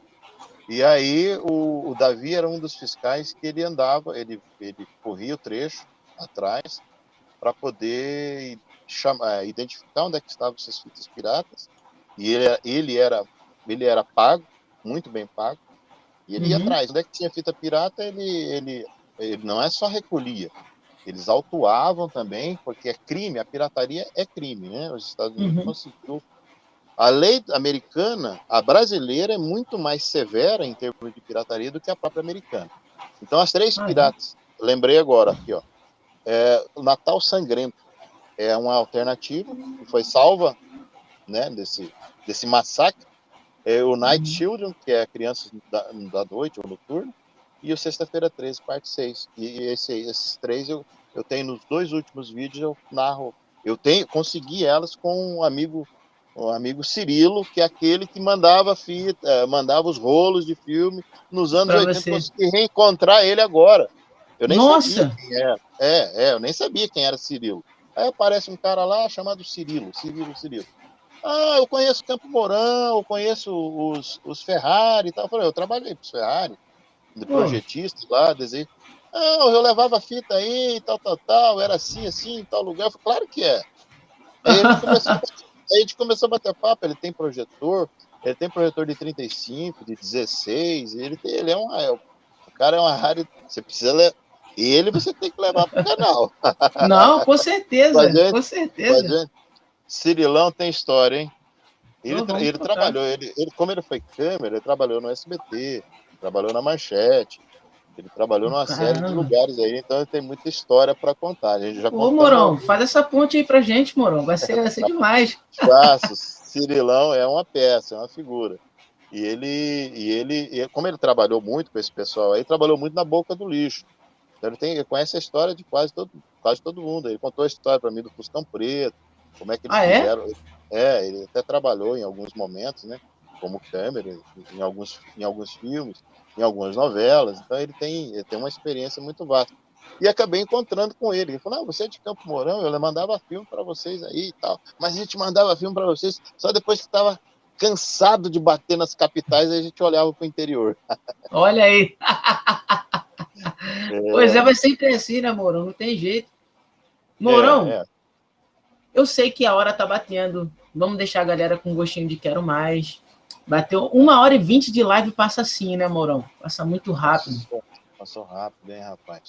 E aí o Davi era um dos fiscais que ele andava, ele corria o trecho atrás para poder identificar onde é que estavam essas fitas piratas. E ele era pago, muito bem pago, e ele ia atrás. Onde é que tinha fita pirata, ele não é só recolhia, eles autuavam também, porque é crime, a pirataria é crime, né? Os Estados Unidos conseguiu. A lei americana, a brasileira, é muito mais severa em termos de pirataria do que a própria americana. Então, as 3 piratas, lembrei agora aqui, ó, o Natal Sangrento é uma alternativa que foi salva, né, desse massacre. O Night Children, que é Crianças da Noite ou Noturno, e o Sexta-feira 13, parte 6. E esses 3 eu tenho nos 2 últimos vídeos, eu narro. Consegui elas com um amigo O amigo Cirilo, que é aquele que mandava fita, mandava os rolos de filme nos anos 80. Consegui reencontrar ele agora. Eu nem sabia quem era. Eu nem sabia quem era Cirilo. Aí aparece um cara lá chamado Cirilo. Ah, eu conheço Campo Mourão, eu conheço os Ferrari e tal. Eu falei, eu trabalhei com os Ferrari, de projetista lá, desenho. Ah, eu levava fita aí, tal, era assim, em tal lugar. Eu falei, claro que é. Aí a gente começou a bater papo, ele tem projetor de 35, de 16, ele é o cara é uma rara, você precisa você tem que levar pro canal. Não, com certeza, com certeza. Cirilão tem história, hein? Ele trabalhou, como ele foi câmera, ele trabalhou no SBT, trabalhou na Manchete, ele trabalhou numa série de lugares aí, então ele tem muita história para contar. A gente já Morão, faz essa ponte aí pra gente, Morão, vai ser demais. Faço, Cirilão é uma peça, é uma figura. E ele, como ele trabalhou muito com esse pessoal aí, trabalhou muito na Boca do Lixo. Então ele conhece a história de quase todo mundo. Ele contou a história para mim do Fuscão Preto, como é que eles fizeram. Ele até trabalhou em alguns momentos, né, como câmera, em alguns filmes, em algumas novelas. Então ele tem uma experiência muito vasta. E acabei encontrando com ele. Ele falou, você é de Campo Mourão, eu mandava filme para vocês aí e tal. Mas a gente mandava filme para vocês só depois que estava cansado de bater nas capitais, aí a gente olhava para o interior. Olha aí. Pois vai sempre assim, né, Mourão? Não tem jeito. Mourão, eu sei que a hora tá batendo. Vamos deixar a galera com gostinho de quero mais. Bateu 1h20 de live, passa assim, né, Mourão? Passa muito rápido. Passou rápido, hein, rapaz?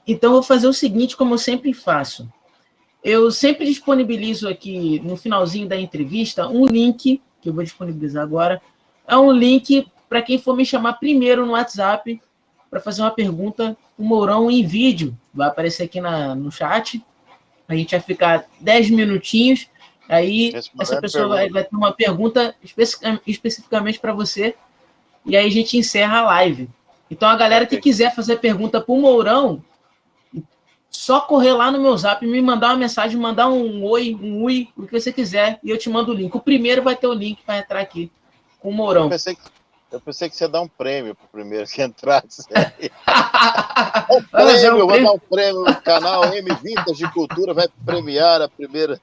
Então eu vou fazer o seguinte, como eu sempre faço. Eu sempre disponibilizo aqui, no finalzinho da entrevista, um link, que eu vou disponibilizar agora. É um link para quem for me chamar primeiro no WhatsApp para fazer uma pergunta, o Mourão em vídeo. Vai aparecer aqui no chat. A gente vai ficar 10 minutinhos. Aí essa pessoa vai ter uma pergunta especificamente para você. E aí a gente encerra a live. Então a galera que quiser fazer pergunta para o Mourão, só correr lá no meu zap, me mandar uma mensagem, mandar um oi, o que você quiser, e eu te mando o link. O primeiro vai ter o link para entrar aqui com o Mourão. Eu pensei que você ia dar um prêmio pro primeiro que entrasse. Eu vou dar um prêmio no canal M-Vintage de Cultura, vai premiar a primeira.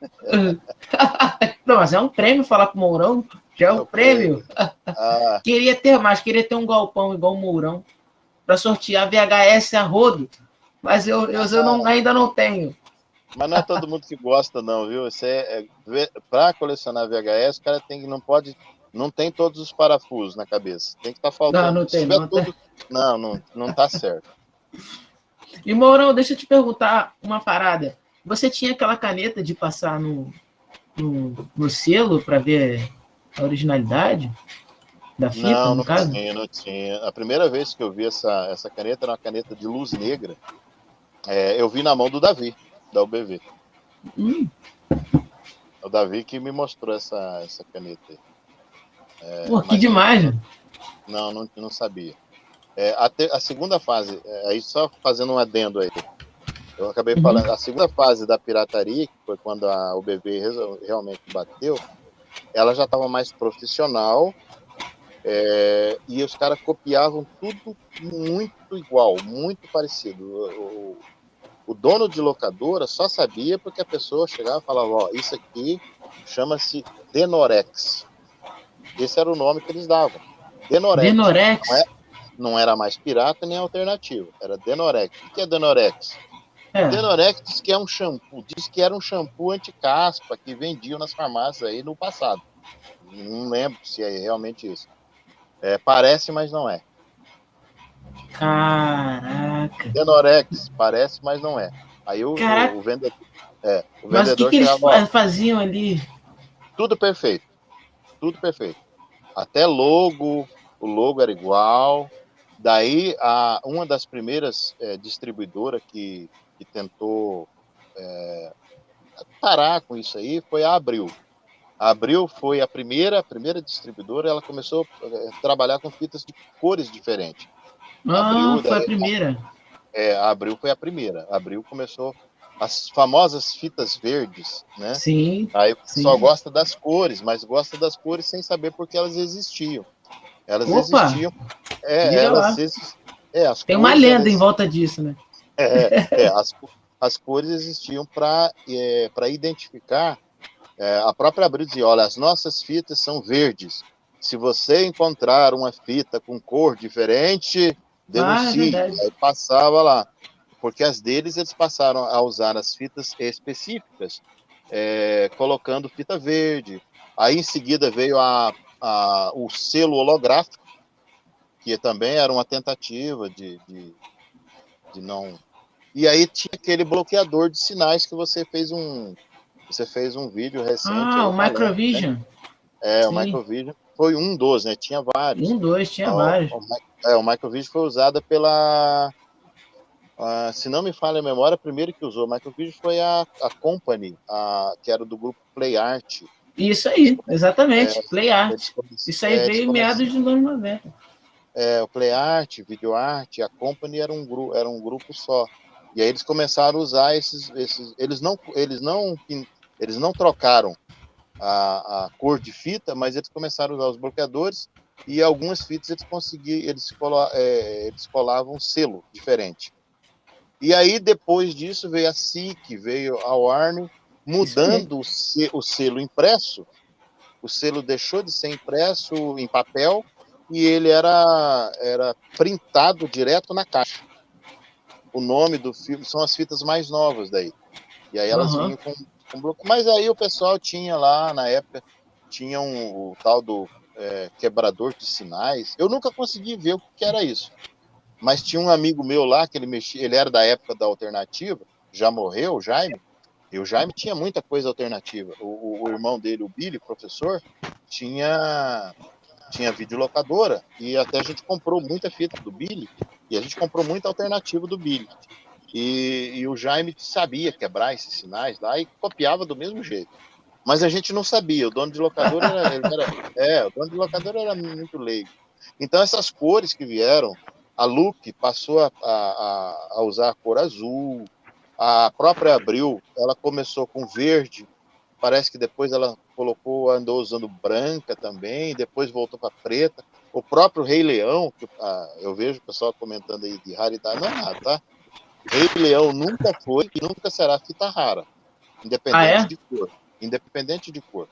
Não, mas é um prêmio falar com o Mourão, já é um prêmio. Queria ter mais, queria ter um galpão igual o Mourão, para sortear VHS a rodo. Mas eu ainda não tenho. Mas não é todo mundo que gosta, não, viu? Para colecionar VHS, o cara não tem todos os parafusos na cabeça. Tem que estar faltando. Não tem. Não tá certo. E, Mourão, deixa eu te perguntar uma parada. Você tinha aquela caneta de passar no selo para ver a originalidade da fita, no caso? Não tinha. A primeira vez que eu vi essa caneta era uma caneta de luz negra. Eu vi na mão do Davi, da UBV. O Davi que me mostrou essa caneta aí. Pô, que demais, né? Não sabia. A segunda fase, aí só fazendo um adendo aí, eu acabei falando, a segunda fase da pirataria, que foi quando a UBV realmente bateu, ela já estava mais profissional, e os caras copiavam tudo muito igual, muito parecido. O dono de locadora só sabia porque a pessoa chegava e falava, isso aqui chama-se Denorex. Esse era o nome que eles davam. Denorex? Não era mais pirata nem alternativo. Era Denorex. O que é Denorex? Denorex diz que é um shampoo. Diz que era um shampoo anti-caspa que vendiam nas farmácias aí no passado. Não lembro se é realmente isso. Parece, mas não é. Caraca. Denorex, parece, mas não é. Aí o vendedor. Mas o que eles faziam ali? Tudo perfeito. Até logo, o logo era igual. Daí, uma das primeiras distribuidoras que tentou parar com isso aí foi a Abril. A Abril foi a primeira distribuidora, ela começou a trabalhar com fitas de cores diferentes. Foi a primeira. A Abril foi a primeira. A Abril começou as famosas fitas verdes, né? Sim. Aí o pessoal gosta das cores, mas gosta das cores sem saber por que elas existiam. Elas existiam. Tem uma lenda em volta disso, né? As cores existiam para identificar. A própria Abril dizia: olha, as nossas fitas são verdes. Se você encontrar uma fita com cor diferente, denuncie. Aí passava lá. Porque as deles, eles passaram a usar as fitas específicas, colocando fita verde. Aí, em seguida, veio o selo holográfico, que também era uma tentativa de não... E aí tinha aquele bloqueador de sinais que você fez um vídeo recente. O Microvision. Né? O Microvision foi um dos, né? Tinha vários. Tinha vários. O Microvision foi usado pela... se não me falha a memória, a primeira que usou o Microvision foi a Company, que era do grupo PlayArt. Isso aí, exatamente, PlayArt. Isso aí veio em meados dos anos 90. O PlayArt, VideoArt, a Company era um grupo só. E aí eles começaram a usar eles não trocaram a cor de fita, mas eles começaram a usar os bloqueadores, e algumas fitas eles colavam selo diferente. E aí, depois disso, veio a SICK, veio a Warner, mudando o selo impresso. O selo deixou de ser impresso em papel e ele era printado direto na caixa. O nome do filme são as fitas mais novas daí. E aí elas vinham com bloco. Mas aí o pessoal tinha lá, na época, tinha o tal do quebrador de sinais. Eu nunca consegui ver o que era isso. Mas tinha um amigo meu lá, que ele era da época da alternativa, já morreu, o Jaime, e o Jaime tinha muita coisa alternativa. O irmão dele, o Billy, professor, tinha videolocadora, e até a gente comprou muita fita do Billy, e a gente comprou muita alternativa do Billy. E o Jaime sabia quebrar esses sinais lá e copiava do mesmo jeito. Mas a gente não sabia, o dono de locadora o dono de locadora era muito leigo. Então essas cores que vieram, a Look passou a usar a cor azul, a própria Abril, ela começou com verde, parece que depois ela andou usando branca também, depois voltou para preta. O próprio Rei Leão, que eu vejo o pessoal comentando aí de raridade, não é nada, tá? Rei Leão nunca foi e nunca será fita rara, independente de cor.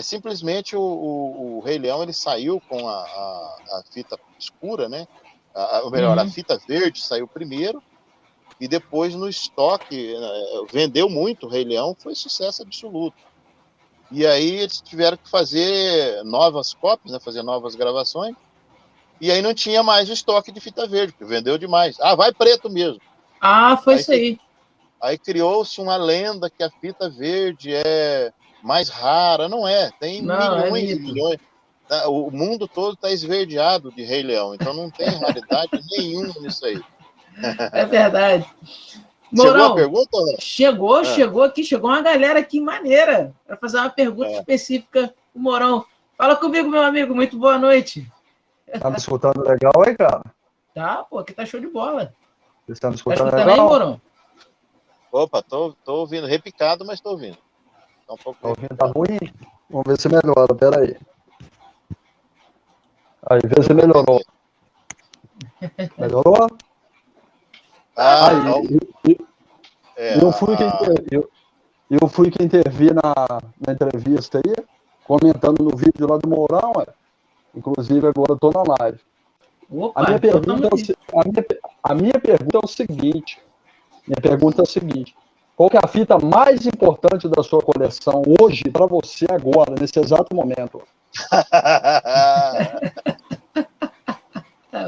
Simplesmente o Rei Leão, ele saiu com a fita escura, né? A fita verde saiu primeiro, e depois no estoque vendeu muito. O Rei Leão foi sucesso absoluto. E aí eles tiveram que fazer novas cópias, né? Fazer novas gravações, e aí não tinha mais o estoque de fita verde, porque vendeu demais. Vai preto mesmo. Foi isso aí. Aí criou-se uma lenda que a fita verde é mais rara. Não é, tem milhões e milhões. O mundo todo está esverdeado de Rei Leão, então não tem raridade nenhuma nisso aí. É verdade. Morão, chegou a pergunta ou não? Chegou uma galera aqui maneira para fazer uma pergunta específica pro Morão. Fala comigo, meu amigo, muito boa noite. Tá me escutando legal aí, cara? Tá, aqui tá show de bola. Você está me escutando legal? Aí, Morão? Opa, tô ouvindo, repicado, mas tô ouvindo. Tá um pouco ouvindo, tá ruim? Vamos ver se melhora, peraí. Aí, vê se melhorou. Melhorou? Eu fui quem intervi na entrevista aí, comentando no vídeo lá do Mourão, inclusive agora eu tô na live. Opa, a minha pergunta é o seguinte, qual que é a fita mais importante da sua coleção hoje para você agora, nesse exato momento?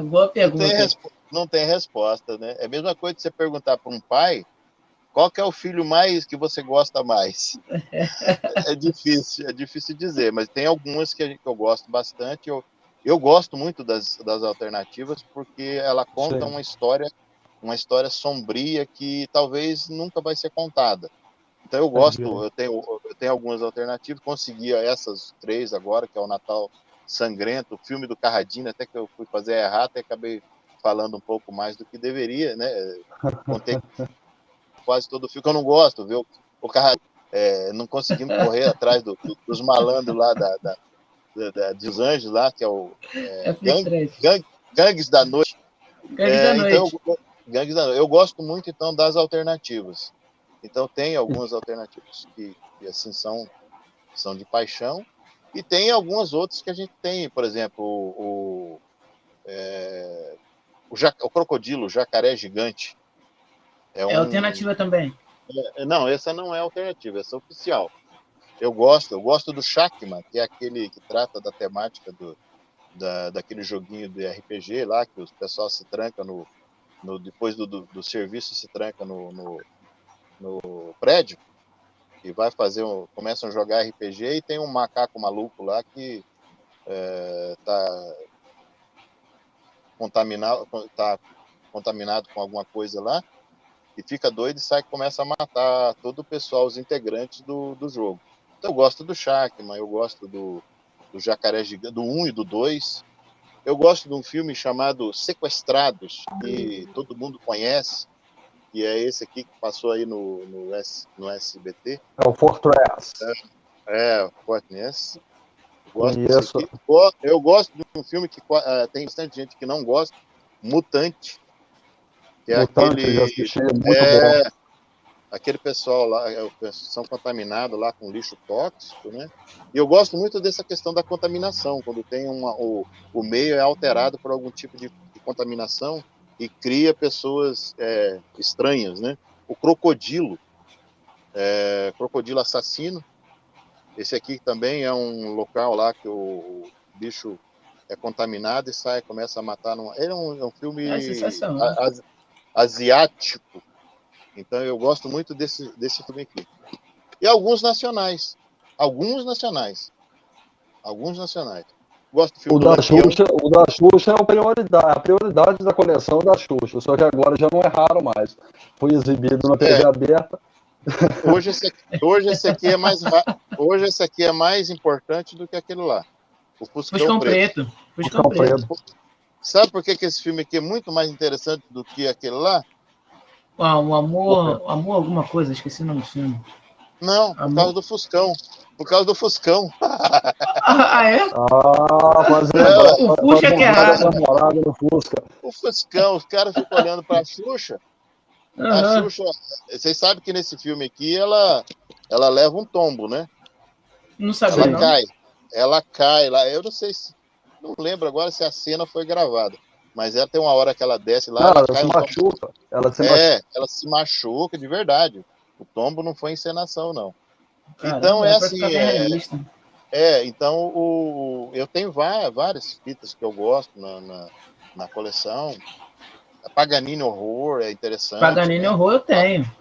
Boa pergunta. Não tem resposta, né? É a mesma coisa de você perguntar para um pai qual que é o filho mais que você gosta mais. É difícil dizer, mas tem algumas que eu gosto bastante. Eu gosto muito das alternativas, porque ela conta uma história sombria que talvez nunca vai ser contada. Então eu gosto, eu tenho algumas alternativas, consegui essas 3 agora, que é o Natal Sangrento, o filme do Carradine, até que eu fui fazer errado e acabei falando um pouco mais do que deveria, né? quase todo filme, que eu não gosto, viu? O cara não conseguimos correr atrás dos malandros lá dos anjos lá, que é o Gangues da Noite. Gangues da Noite. Então, Gangues da Noite. Eu gosto muito, então, das alternativas. Então, tem algumas alternativas que assim, são de paixão. E tem algumas outras que a gente tem, por exemplo, o crocodilo, o jacaré gigante. É alternativa também. Não, essa não é alternativa, essa é oficial. Eu gosto do Shakman, que é aquele que trata da temática daquele joguinho de RPG lá, que o pessoal se tranca depois do serviço, se tranca no prédio e começam a jogar RPG, e tem um macaco maluco lá que tá contaminado com alguma coisa lá, e fica doido e começa a matar todo o pessoal, os integrantes do jogo. Então eu gosto do Shakman, eu gosto do Jacaré Gigante, do 1 e do 2. Eu gosto de um filme chamado Sequestrados, que todo mundo conhece, que é esse aqui que passou aí no SBT. É o Fortress. Fortress. Eu gosto de um filme que tem bastante gente que não gosta, Mutante, que é aquele pessoal lá, são contaminados lá com lixo tóxico, né? E eu gosto muito dessa questão da contaminação, quando tem o meio é alterado por algum tipo de contaminação e cria pessoas estranhas, né? O crocodilo assassino. Esse aqui também é um local lá que o bicho é contaminado e começa a matar. Ele é um filme asiático. Então eu gosto muito desse filme aqui. E alguns nacionais. Gosto do filme o da Xuxa é a prioridade da coleção da Xuxa, só que agora já não é raro mais. Foi exibido na TV aberta. Hoje esse aqui é mais importante do que aquele lá. O Fuscão Preto. Fuscão Preto. Sabe por que esse filme aqui é muito mais interessante do que aquele lá? O amor alguma coisa, esqueci o nome do filme. Não, por causa do Fuscão. Por causa do Fuscão. É? O Fusca que é errado. O Fuscão, os caras ficam olhando para a Xuxa. A Xuxa, vocês sabem que nesse filme aqui ela leva um tombo, né? Não sabia, Ela cai lá. Eu não sei não lembro agora se a cena foi gravada. Mas ela tem uma hora que ela desce lá. Ela se machuca. Ela se machuca de verdade. O tombo não foi encenação, não. Caramba, então é assim. Então eu tenho várias fitas que eu gosto na coleção. Paganini Horror é interessante. Paganini Horror eu tenho.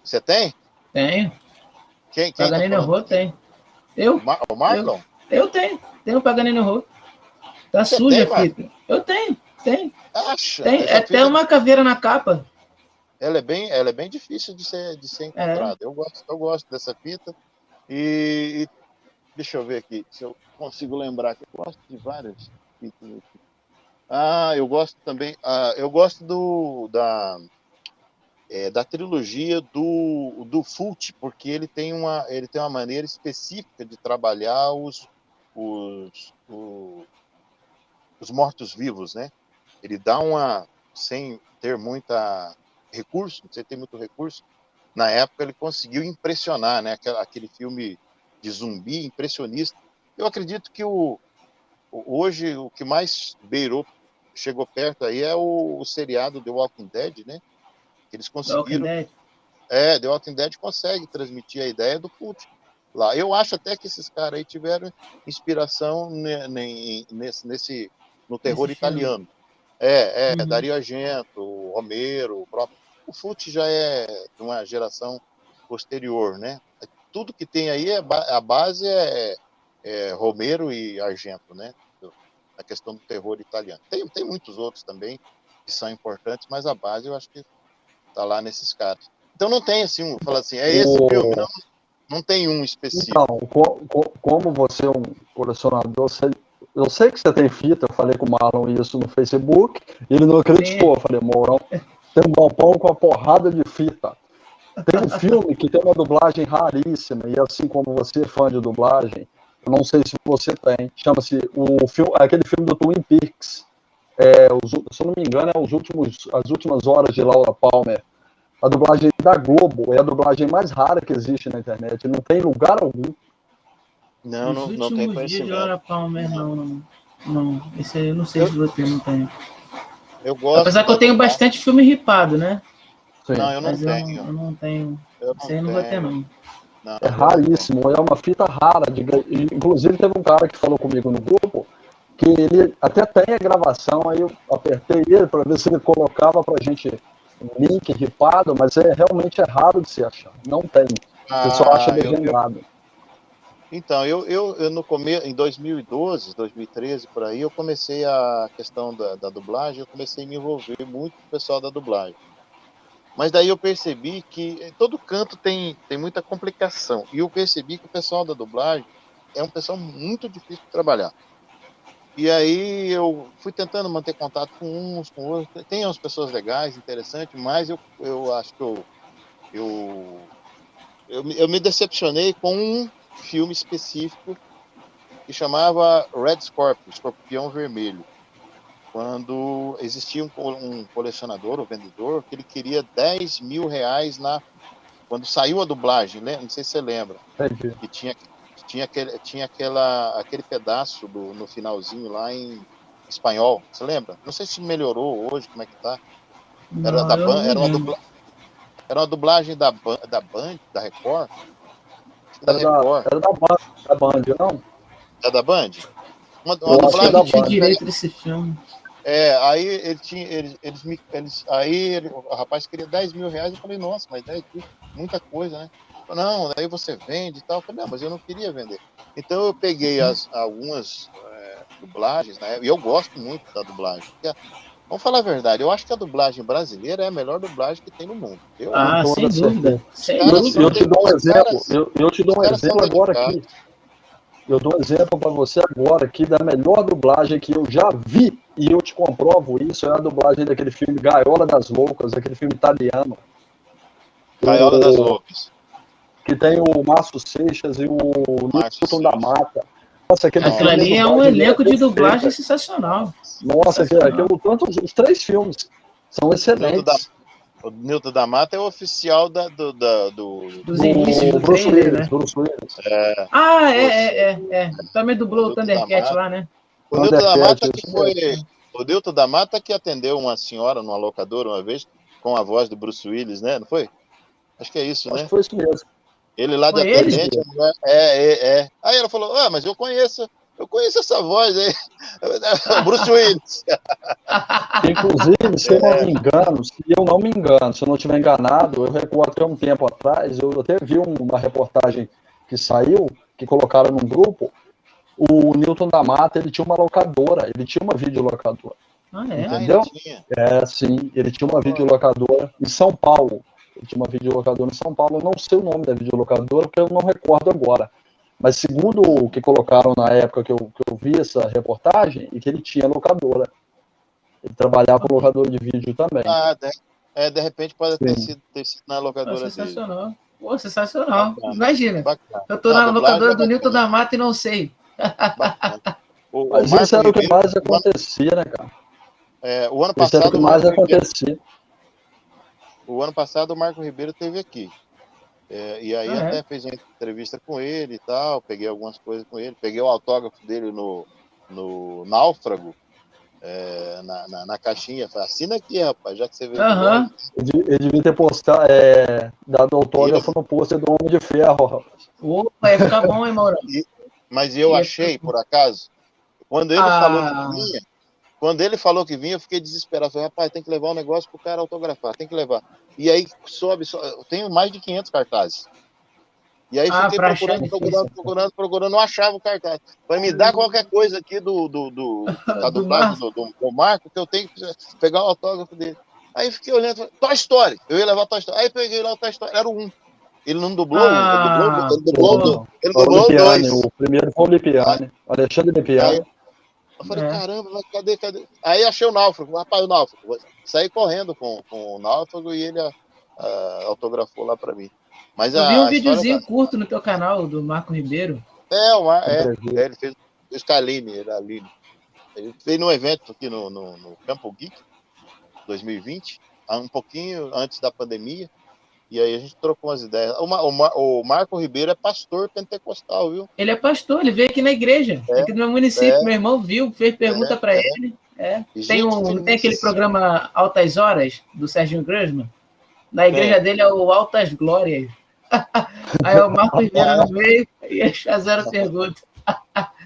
Você tem? Tenho. Quem Paganini Horror tem. Eu? O Marlon? Eu tenho. Tenho o Paganini Horror. Tá suja a fita. Eu tenho. Acha? Tem até uma caveira na capa. Ela é bem difícil de ser encontrada. Eu gosto dessa fita. E deixa eu ver aqui, se eu consigo lembrar que eu gosto de várias fitas aqui. Eu gosto também. Eu gosto da trilogia do Fult, porque ele tem uma maneira específica de trabalhar os mortos-vivos, né? Ele dá sem ter muito recurso, na época ele conseguiu impressionar, né? Aquele filme de zumbi impressionista. Eu acredito que hoje o que mais chegou perto aí é o seriado The Walking Dead, né? Eles conseguiram. The Walking Dead consegue transmitir a ideia do Fult lá. Eu acho até que esses caras aí tiveram inspiração no terror italiano. Dario Argento, o Romero, o próprio. O Fult já é de uma geração posterior, né? Tudo que tem aí, a base é Romero e Argento, né? A questão do terror italiano. Tem muitos outros também que são importantes, mas a base eu acho que tá lá nesses caras. Então não tem assim, fala assim, esse filme, não tem um específico. Então, como você é um colecionador, eu sei que você tem fita, eu falei com o Marlon isso no Facebook, ele não acreditou, eu falei, Mourão, tem um galpão com uma porrada de fita. Tem um filme que tem uma dublagem raríssima, e assim como você é fã de dublagem, eu não sei se você tem, chama-se aquele filme do Twin Peaks. Se eu não me engano, é as últimas horas de Laura Palmer. A dublagem da Globo é a dublagem mais rara que existe na internet. Não tem lugar algum. Não tem conhecimento. De Laura Palmer, não. Esse aí eu não sei se você não tem. Eu gosto. Apesar que eu tenho bastante filme ripado, né? Sim. Não, eu não tenho. Eu não tenho. Esse aí eu não vou ter, não. É raríssimo, é uma fita rara. Inclusive, teve um cara que falou comigo no grupo que ele até tem a gravação, aí eu apertei ele para ver se ele colocava pra gente um link ripado, mas realmente é raro de se achar. Não tem. Você só acha legendado. Então, eu no começo, em 2012, 2013, por aí, eu comecei a questão da dublagem, eu comecei a me envolver muito com o pessoal da dublagem. Mas daí eu percebi que todo canto tem muita complicação. E eu percebi que o pessoal da dublagem é um pessoal muito difícil de trabalhar. E aí eu fui tentando manter contato com uns, com outros. Tem umas pessoas legais, interessantes, mas eu acho que eu me decepcionei com um filme específico que chamava Red Scorpion, Escorpião Vermelho. Quando existia um colecionador, ou vendedor, que ele queria R$10 mil quando saiu a dublagem, né? Não sei se você lembra. Que tinha aquele pedaço no finalzinho lá em espanhol. Você lembra? Não sei se melhorou hoje, como é que tá. Era uma dublagem da Band, da Record. Era da Band, não? É da Band? Uma dublagem da Band. Direito desse filme. Aí o rapaz queria R$10 mil, eu falei, nossa, mas 10 mil, muita coisa, né? Não, daí você vende e tal. Eu falei, não, mas eu não queria vender. Então eu peguei algumas dublagens, né? E eu gosto muito da dublagem. Porque, vamos falar a verdade, eu acho que a dublagem brasileira é a melhor dublagem que tem no mundo. Sem dúvida. Eu te dou um exemplo. Eu te dou um exemplo agora aqui. Eu dou um exemplo para você agora aqui da melhor dublagem que eu já vi, e eu te comprovo isso, é a dublagem daquele filme Gaiola das Loucas, aquele filme italiano. Gaiola das Loucas. Que tem o Márcio Seixas e o Newton da Mata. Nossa, aquilo ali é um elenco de dublagem sensacional. Nossa, os 3 filmes são excelentes. O Newton da Mata é o oficial dos inícios do Bruce trailer, Willis, né? Bruce Willis. Também dublou o Thundercat lá, né? O Newton da Mata o Newton da Mata que atendeu uma senhora numa locadora uma vez com a voz do Bruce Willis, né? Não foi? Acho que é isso, né? Acho que foi isso mesmo. Ele lá de atendente. Aí ela falou, mas eu conheço essa voz aí. Bruce Willis. Inclusive, se eu não me engano, se eu não estiver enganado, eu recordo que há um tempo atrás, eu até vi uma reportagem que saiu, que colocaram num grupo, o Newton da Mata, ele tinha uma locadora, ele tinha uma videolocadora. Entendeu? Sim, ele tinha uma videolocadora em São Paulo. Ele tinha uma videolocadora em São Paulo, eu não sei o nome da videolocadora, porque eu não recordo agora. Mas segundo o que colocaram na época que eu vi essa reportagem, e que ele tinha locadora. Ele trabalhava com locadora de vídeo também. De repente pode ter sido na locadora sensacional. Dele. Pô, sensacional. Bacana. Imagina. Bacana. Eu tô na locadora do Newton da Mata e não sei. Mas isso era o que mais acontecia, né, cara? O ano passado. Isso era o que mais acontecia. O ano passado o Marco Ribeiro esteve aqui. E aí até fez uma entrevista com ele e tal, peguei algumas coisas com ele, peguei o autógrafo dele no Náufrago, na caixinha, falei, assina aqui, rapaz, já que você veio. Ele devia ter postado, dado autógrafo no pôster do Homem de Ferro, rapaz. Opa, ia ficar bom, hein, Mauro? Mas eu achei, por acaso, quando ele falou que vinha, eu fiquei desesperado. Falei, rapaz, tem que levar um negócio pro cara autografar, tem que levar. E aí sobe, eu tenho mais de 500 cartazes. E aí fiquei procurando, não achava o cartaz. Vai me dar qualquer coisa aqui da dublagem do Marco, que eu tenho que pegar o autógrafo dele. Aí fiquei olhando, falei, Toy Story, eu ia levar Toy Story. Aí peguei lá o Toy Story, era o 1. Ele não dublou, ele dublou o 2. O primeiro foi o Lipiani, Alexandre Lipiani. Eu falei, caramba, mas cadê? Aí achei o náufrago, rapaz, o náufrago. Saí correndo com o náufrago e ele autografou lá para mim. Mas eu vi um videozinho curto no teu canal, do Marco Ribeiro. Ele fez o Scaline, ele fez num evento aqui no Campo Geek, 2020, um pouquinho antes da pandemia, e aí a gente trocou umas ideias. O Marco Ribeiro é pastor pentecostal, viu? Ele é pastor, ele veio aqui na igreja, aqui no meu município. Meu irmão viu, fez pergunta para ele. Não tem aquele programa Altas Horas, do Serginho Grosman? Na igreja dele é o Altas Glórias. Aí o Marco Ribeiro não veio e fizeram pergunta.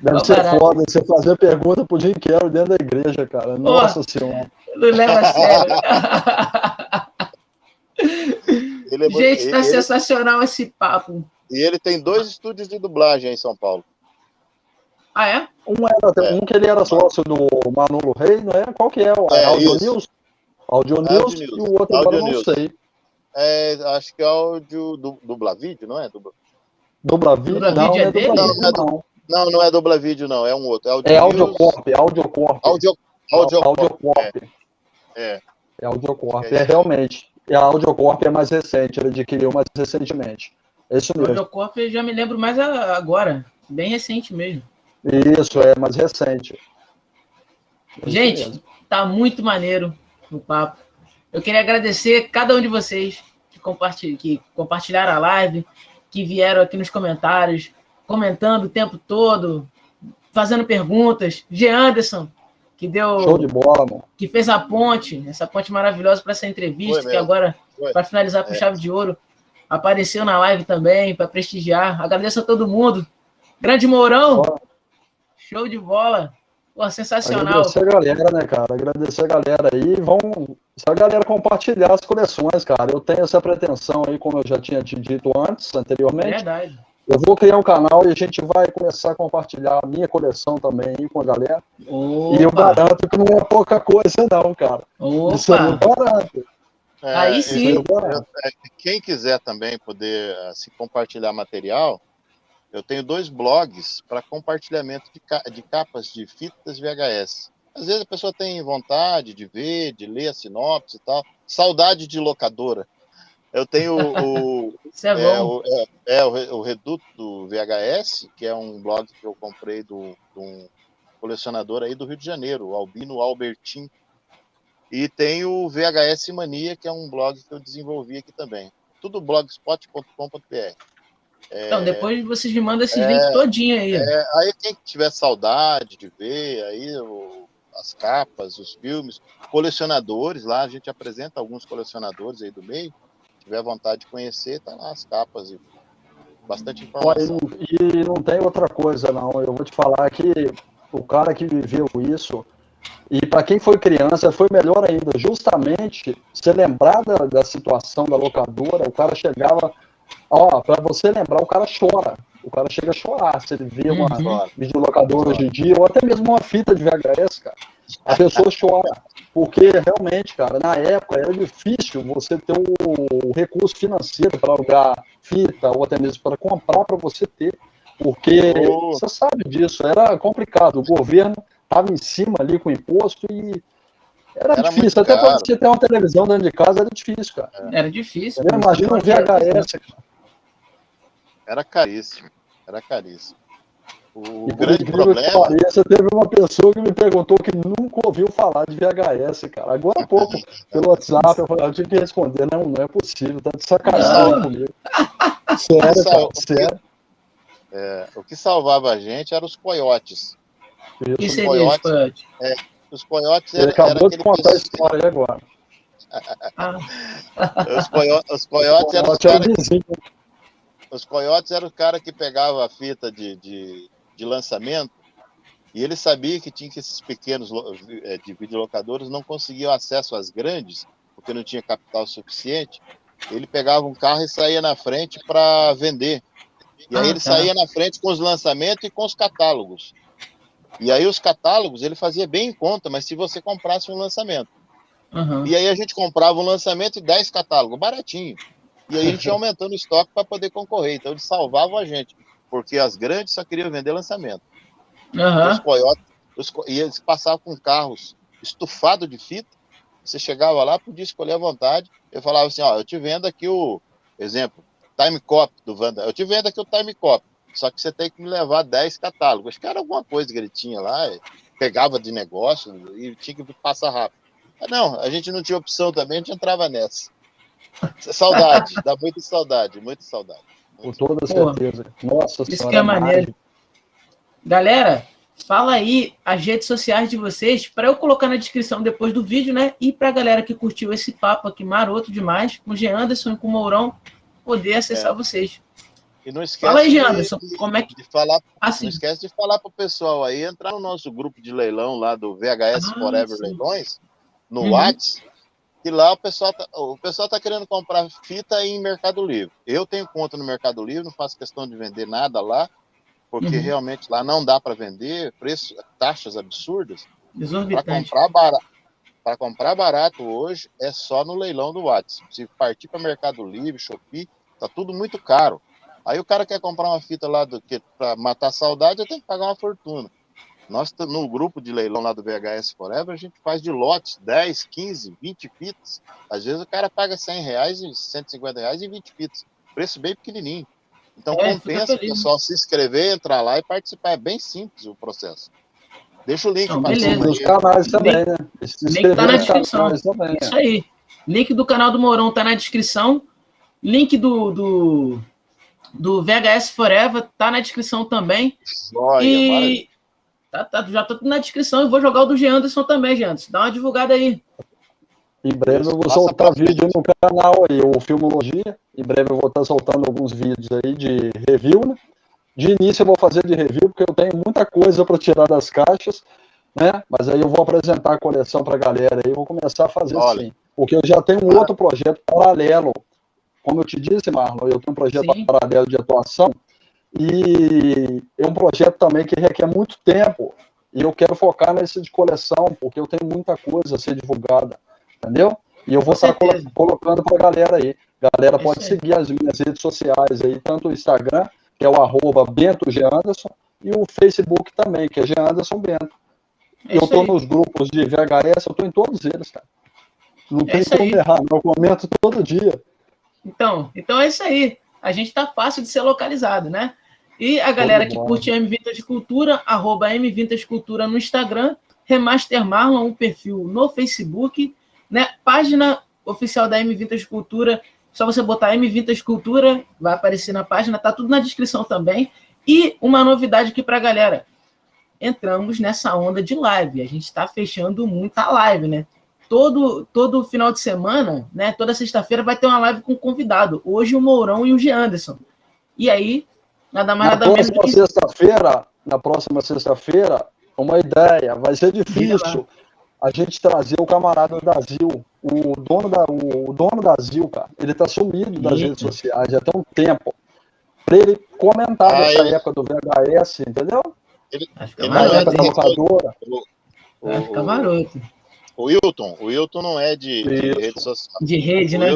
Deve ser foda você fazer pergunta pro Jim Carrey dentro da igreja, cara. Nossa Senhora. Não leva a sério. Gente, tá sensacional esse papo. E ele tem 2 estúdios de dublagem em São Paulo. Ah, é? Um que ele era sócio do Manolo Rey, não é? Qual que é? Audio News? Audio News e o outro agora eu não sei. Acho que é áudio Dublavídeo, não é? Dublavídeo? Não, é dele? Não é Dublavídeo, não. É um outro. É Audiocorp. Audiocorp. É Audiocorp, realmente. E a Audiocorp é mais recente, ele adquiriu mais recentemente. É isso mesmo. A Audiocorp eu já me lembro mais agora, bem recente mesmo. Isso, é mais recente. Gente, tá muito maneiro o papo. Eu queria agradecer cada um de vocês que compartilharam a live, que vieram aqui nos comentários, comentando o tempo todo, fazendo perguntas. G. Anderson, que deu... Show de bola, mano. Que fez essa ponte maravilhosa para essa entrevista, que agora, para finalizar com chave de ouro, apareceu na live também, para prestigiar. Agradeço a todo mundo. Grande Mourão, show de bola. Pô, sensacional. Agradecer a galera, né, cara? Agradecer a galera aí. Se a galera compartilhar as coleções, cara. Eu tenho essa pretensão aí, como eu já tinha te dito anteriormente. Verdade. Eu vou criar um canal e a gente vai começar a compartilhar a minha coleção também aí com a galera. Opa. E eu garanto que não é pouca coisa, não, cara. Opa. Isso eu garanto. Aí sim. Quem quiser também poder se compartilhar material, eu tenho 2 blogs para compartilhamento de capas de fitas VHS. Às vezes a pessoa tem vontade de ver, de ler a sinopse e tal. Saudade de locadora. Eu tenho o Reduto do VHS, que é um blog que eu comprei de um colecionador aí do Rio de Janeiro, o Albino Albertin. E tem o VHS Mania, que é um blog que eu desenvolvi aqui também. Tudo blogspot.com.br. Então, depois vocês me mandam esses links todinho aí. Aí quem tiver saudade de ver aí as capas, os filmes, colecionadores, lá a gente apresenta alguns colecionadores aí do meio. Se tiver vontade de conhecer, tá lá as capas e bastante informação. E não tem outra coisa, não. Eu vou te falar que o cara que viveu isso, e para quem foi criança, foi melhor ainda. Justamente, você lembrar da situação da locadora, o cara chegava... para você lembrar, o cara chora. O cara chega a chorar se ele vê uma videolocadora hoje em dia, ou até mesmo uma fita de VHS, cara. A pessoa chora. Porque realmente, cara, na época era difícil você ter o recurso financeiro para alugar fita, ou até mesmo para comprar para você ter. Porque você sabe disso, era complicado. O governo estava em cima ali com o imposto e era difícil. Até para você ter uma televisão dentro de casa era difícil, cara. Era difícil. Imagina um VHS, cara. Era caríssimo. O e grande problema... Pareça, teve uma pessoa que me perguntou que nunca ouviu falar de VHS, cara. Agora há pouco, pelo WhatsApp, eu tinha que responder. Não é possível, tá de sacanagem comigo. Sério, cara, sério. O que salvava a gente eram os coiotes. E seria os coiotes? Os coiotes Ele acabou de contar a história agora. Os coiotes eram os caras... Os coiotes eram o cara que pegava a fita de lançamento e ele sabia que tinha que esses pequenos de videolocadores não conseguiam acesso às grandes, porque não tinha capital suficiente. Ele pegava um carro e saía na frente para vender. E aí ele saía na frente com os lançamentos e com os catálogos. E aí os catálogos ele fazia bem em conta, mas se você comprasse um lançamento. E aí a gente comprava um lançamento e 10 catálogos, baratinho. E aí a gente ia aumentando o estoque para poder concorrer. Então eles salvavam a gente, porque as grandes só queriam vender lançamento. Os E eles passavam com carros estufados de fita. Você chegava lá, podia escolher à vontade. Eu falava assim, ó, eu te vendo aqui o, exemplo, Time Cop do Wanda. Eu te vendo aqui o Time Cop. Só que você tem que me levar 10 catálogos. Acho que era alguma coisa que ele tinha lá, pegava de negócio e tinha que passar rápido. Não, a gente não tinha opção também, a gente entrava nessa. Saudade, dá muita saudade, muita saudade. Com toda certeza. Nossa Isso que é maneiro. Galera, fala aí as redes sociais de vocês, para eu colocar na descrição depois do vídeo, né? E para a galera que curtiu esse papo aqui maroto demais, com o Jean Anderson e com o Mourão, poder acessar vocês. E não esquece fala aí, Jean Anderson, como é que... de falar, não esquece de falar para o pessoal aí, entrar no nosso grupo de leilão lá do VHS Forever Leilões, no WhatsApp, e lá o pessoal tá querendo comprar fita em Mercado Livre. Eu tenho conta no Mercado Livre, não faço questão de vender nada lá, porque realmente lá não dá para vender, preço, taxas absurdas. Exorbitante. Para comprar barato hoje é só no leilão do WhatsApp. Se partir para Mercado Livre, Shopee, tá tudo muito caro. Aí o cara quer comprar uma fita lá para matar a saudade, eu tenho que pagar uma fortuna. Nós, no grupo de leilão lá do VHS Forever, a gente faz de lotes, 10, 15, 20 fitas. Às vezes o cara paga R$100, R$150 em 20 fitas. Preço bem pequenininho. Então compensa o pessoal se inscrever, entrar lá e participar. É bem simples o processo. Deixa o link nos canais também, né? Link tá na descrição. Também, isso aí. Link do canal do Mourão tá na descrição. Link do VHS Forever tá na descrição também. Olha, e já tá tudo na descrição. Eu vou jogar o do Jean Anderson também, Jean Anderson. Dá uma divulgada aí. Em breve eu vou soltar vídeo no canal aí, o Filmologia. Em breve eu vou estar soltando alguns vídeos aí de review, né? De início eu vou fazer de review, porque eu tenho muita coisa para tirar das caixas, né? Mas aí eu vou apresentar a coleção para a galera aí, vou começar a fazer assim. Porque eu já tenho um outro projeto paralelo. Como eu te disse, Marlon, eu tenho um projeto paralelo de atuação e é um projeto também que requer muito tempo. E eu quero focar nesse de coleção, porque eu tenho muita coisa a ser divulgada, entendeu? E eu vou estar colocando para a galera aí. Galera pode seguir as minhas redes sociais aí, tanto o Instagram, que é o @BentoGeanderson, e o Facebook também, que é Jean Anderson Bento. Eu estou nos grupos de VHS, eu estou em todos eles, cara. Não tem como errar, eu comento todo dia. Então é isso aí. A gente tá fácil de ser localizado, né? E a galera que curte M-Vintage Cultura, @M-Vintage Cultura no Instagram, Remaster Marlon, um perfil no Facebook, né? Página oficial da M-Vintage Cultura, só você botar M-Vintage Cultura, vai aparecer na página, tá tudo na descrição também. E uma novidade aqui pra galera, entramos nessa onda de live, a gente tá fechando muita live, né? Todo final de semana, né? Toda sexta-feira vai ter uma live com convidado. Hoje o Mourão e o Jean Anderson. E aí, nada mais nada menos do que... Na próxima sexta-feira, uma ideia. Vai ser difícil a gente trazer o camarada da Zil, o dono da Zil, cara. Ele tá sumido das redes sociais já tem um tempo. Pra ele comentar nessa época do VHS, entendeu? Na época da locadora. Vai ficar maroto. O Wilton não é de rede social. De rede, né?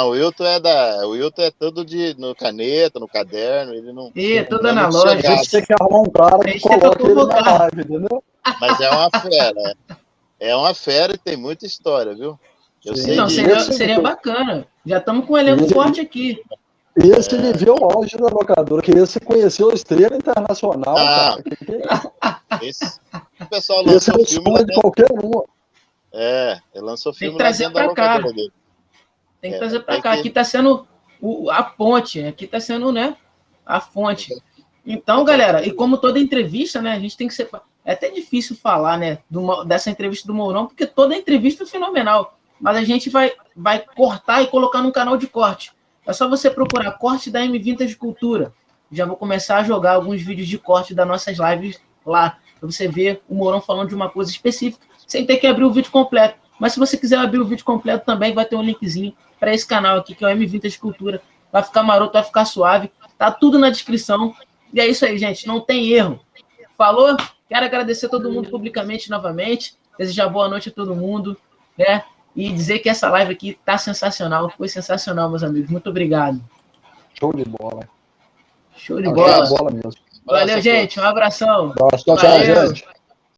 O Wilton é todo no caneta, no caderno, ele não... Tudo analógico. A gente tem que arrumar um cara que coloque ele na live, entendeu? Mas é uma fera. É uma fera e tem muita história, viu? Seria bacana. Já estamos com um elenco forte aqui. Esse viveu o auge da locadora, que esse conheceu a estrela internacional, cara. O pessoal lançou filme de qualquer um. Ele lançou filme lá dentro da locadora dele. Tem que trazer para cá. Aqui está sendo a ponte, aqui está sendo, né, a fonte. Então, galera, e como toda entrevista, né, a gente tem que ser... É até difícil falar, né, dessa entrevista do Mourão, porque toda entrevista é fenomenal. Mas a gente vai cortar e colocar num canal de corte. É só você procurar corte da M-Vintage Cultura. Já vou começar a jogar alguns vídeos de corte das nossas lives lá, para você ver o Mourão falando de uma coisa específica, sem ter que abrir o vídeo completo. Mas se você quiser abrir o vídeo completo também, vai ter um linkzinho para esse canal aqui, que é o M-Vintage Cultura. Vai ficar maroto, vai ficar suave. Tá tudo na descrição. E é isso aí, gente. Não tem erro. Falou? Quero agradecer a todo mundo publicamente novamente. Desejar boa noite a todo mundo, né? E dizer que essa live aqui tá sensacional. Foi sensacional, meus amigos. Muito obrigado. Show de bola. Show de bola. Show de bola mesmo. Valeu, gente. Um abração. Tchau, gente.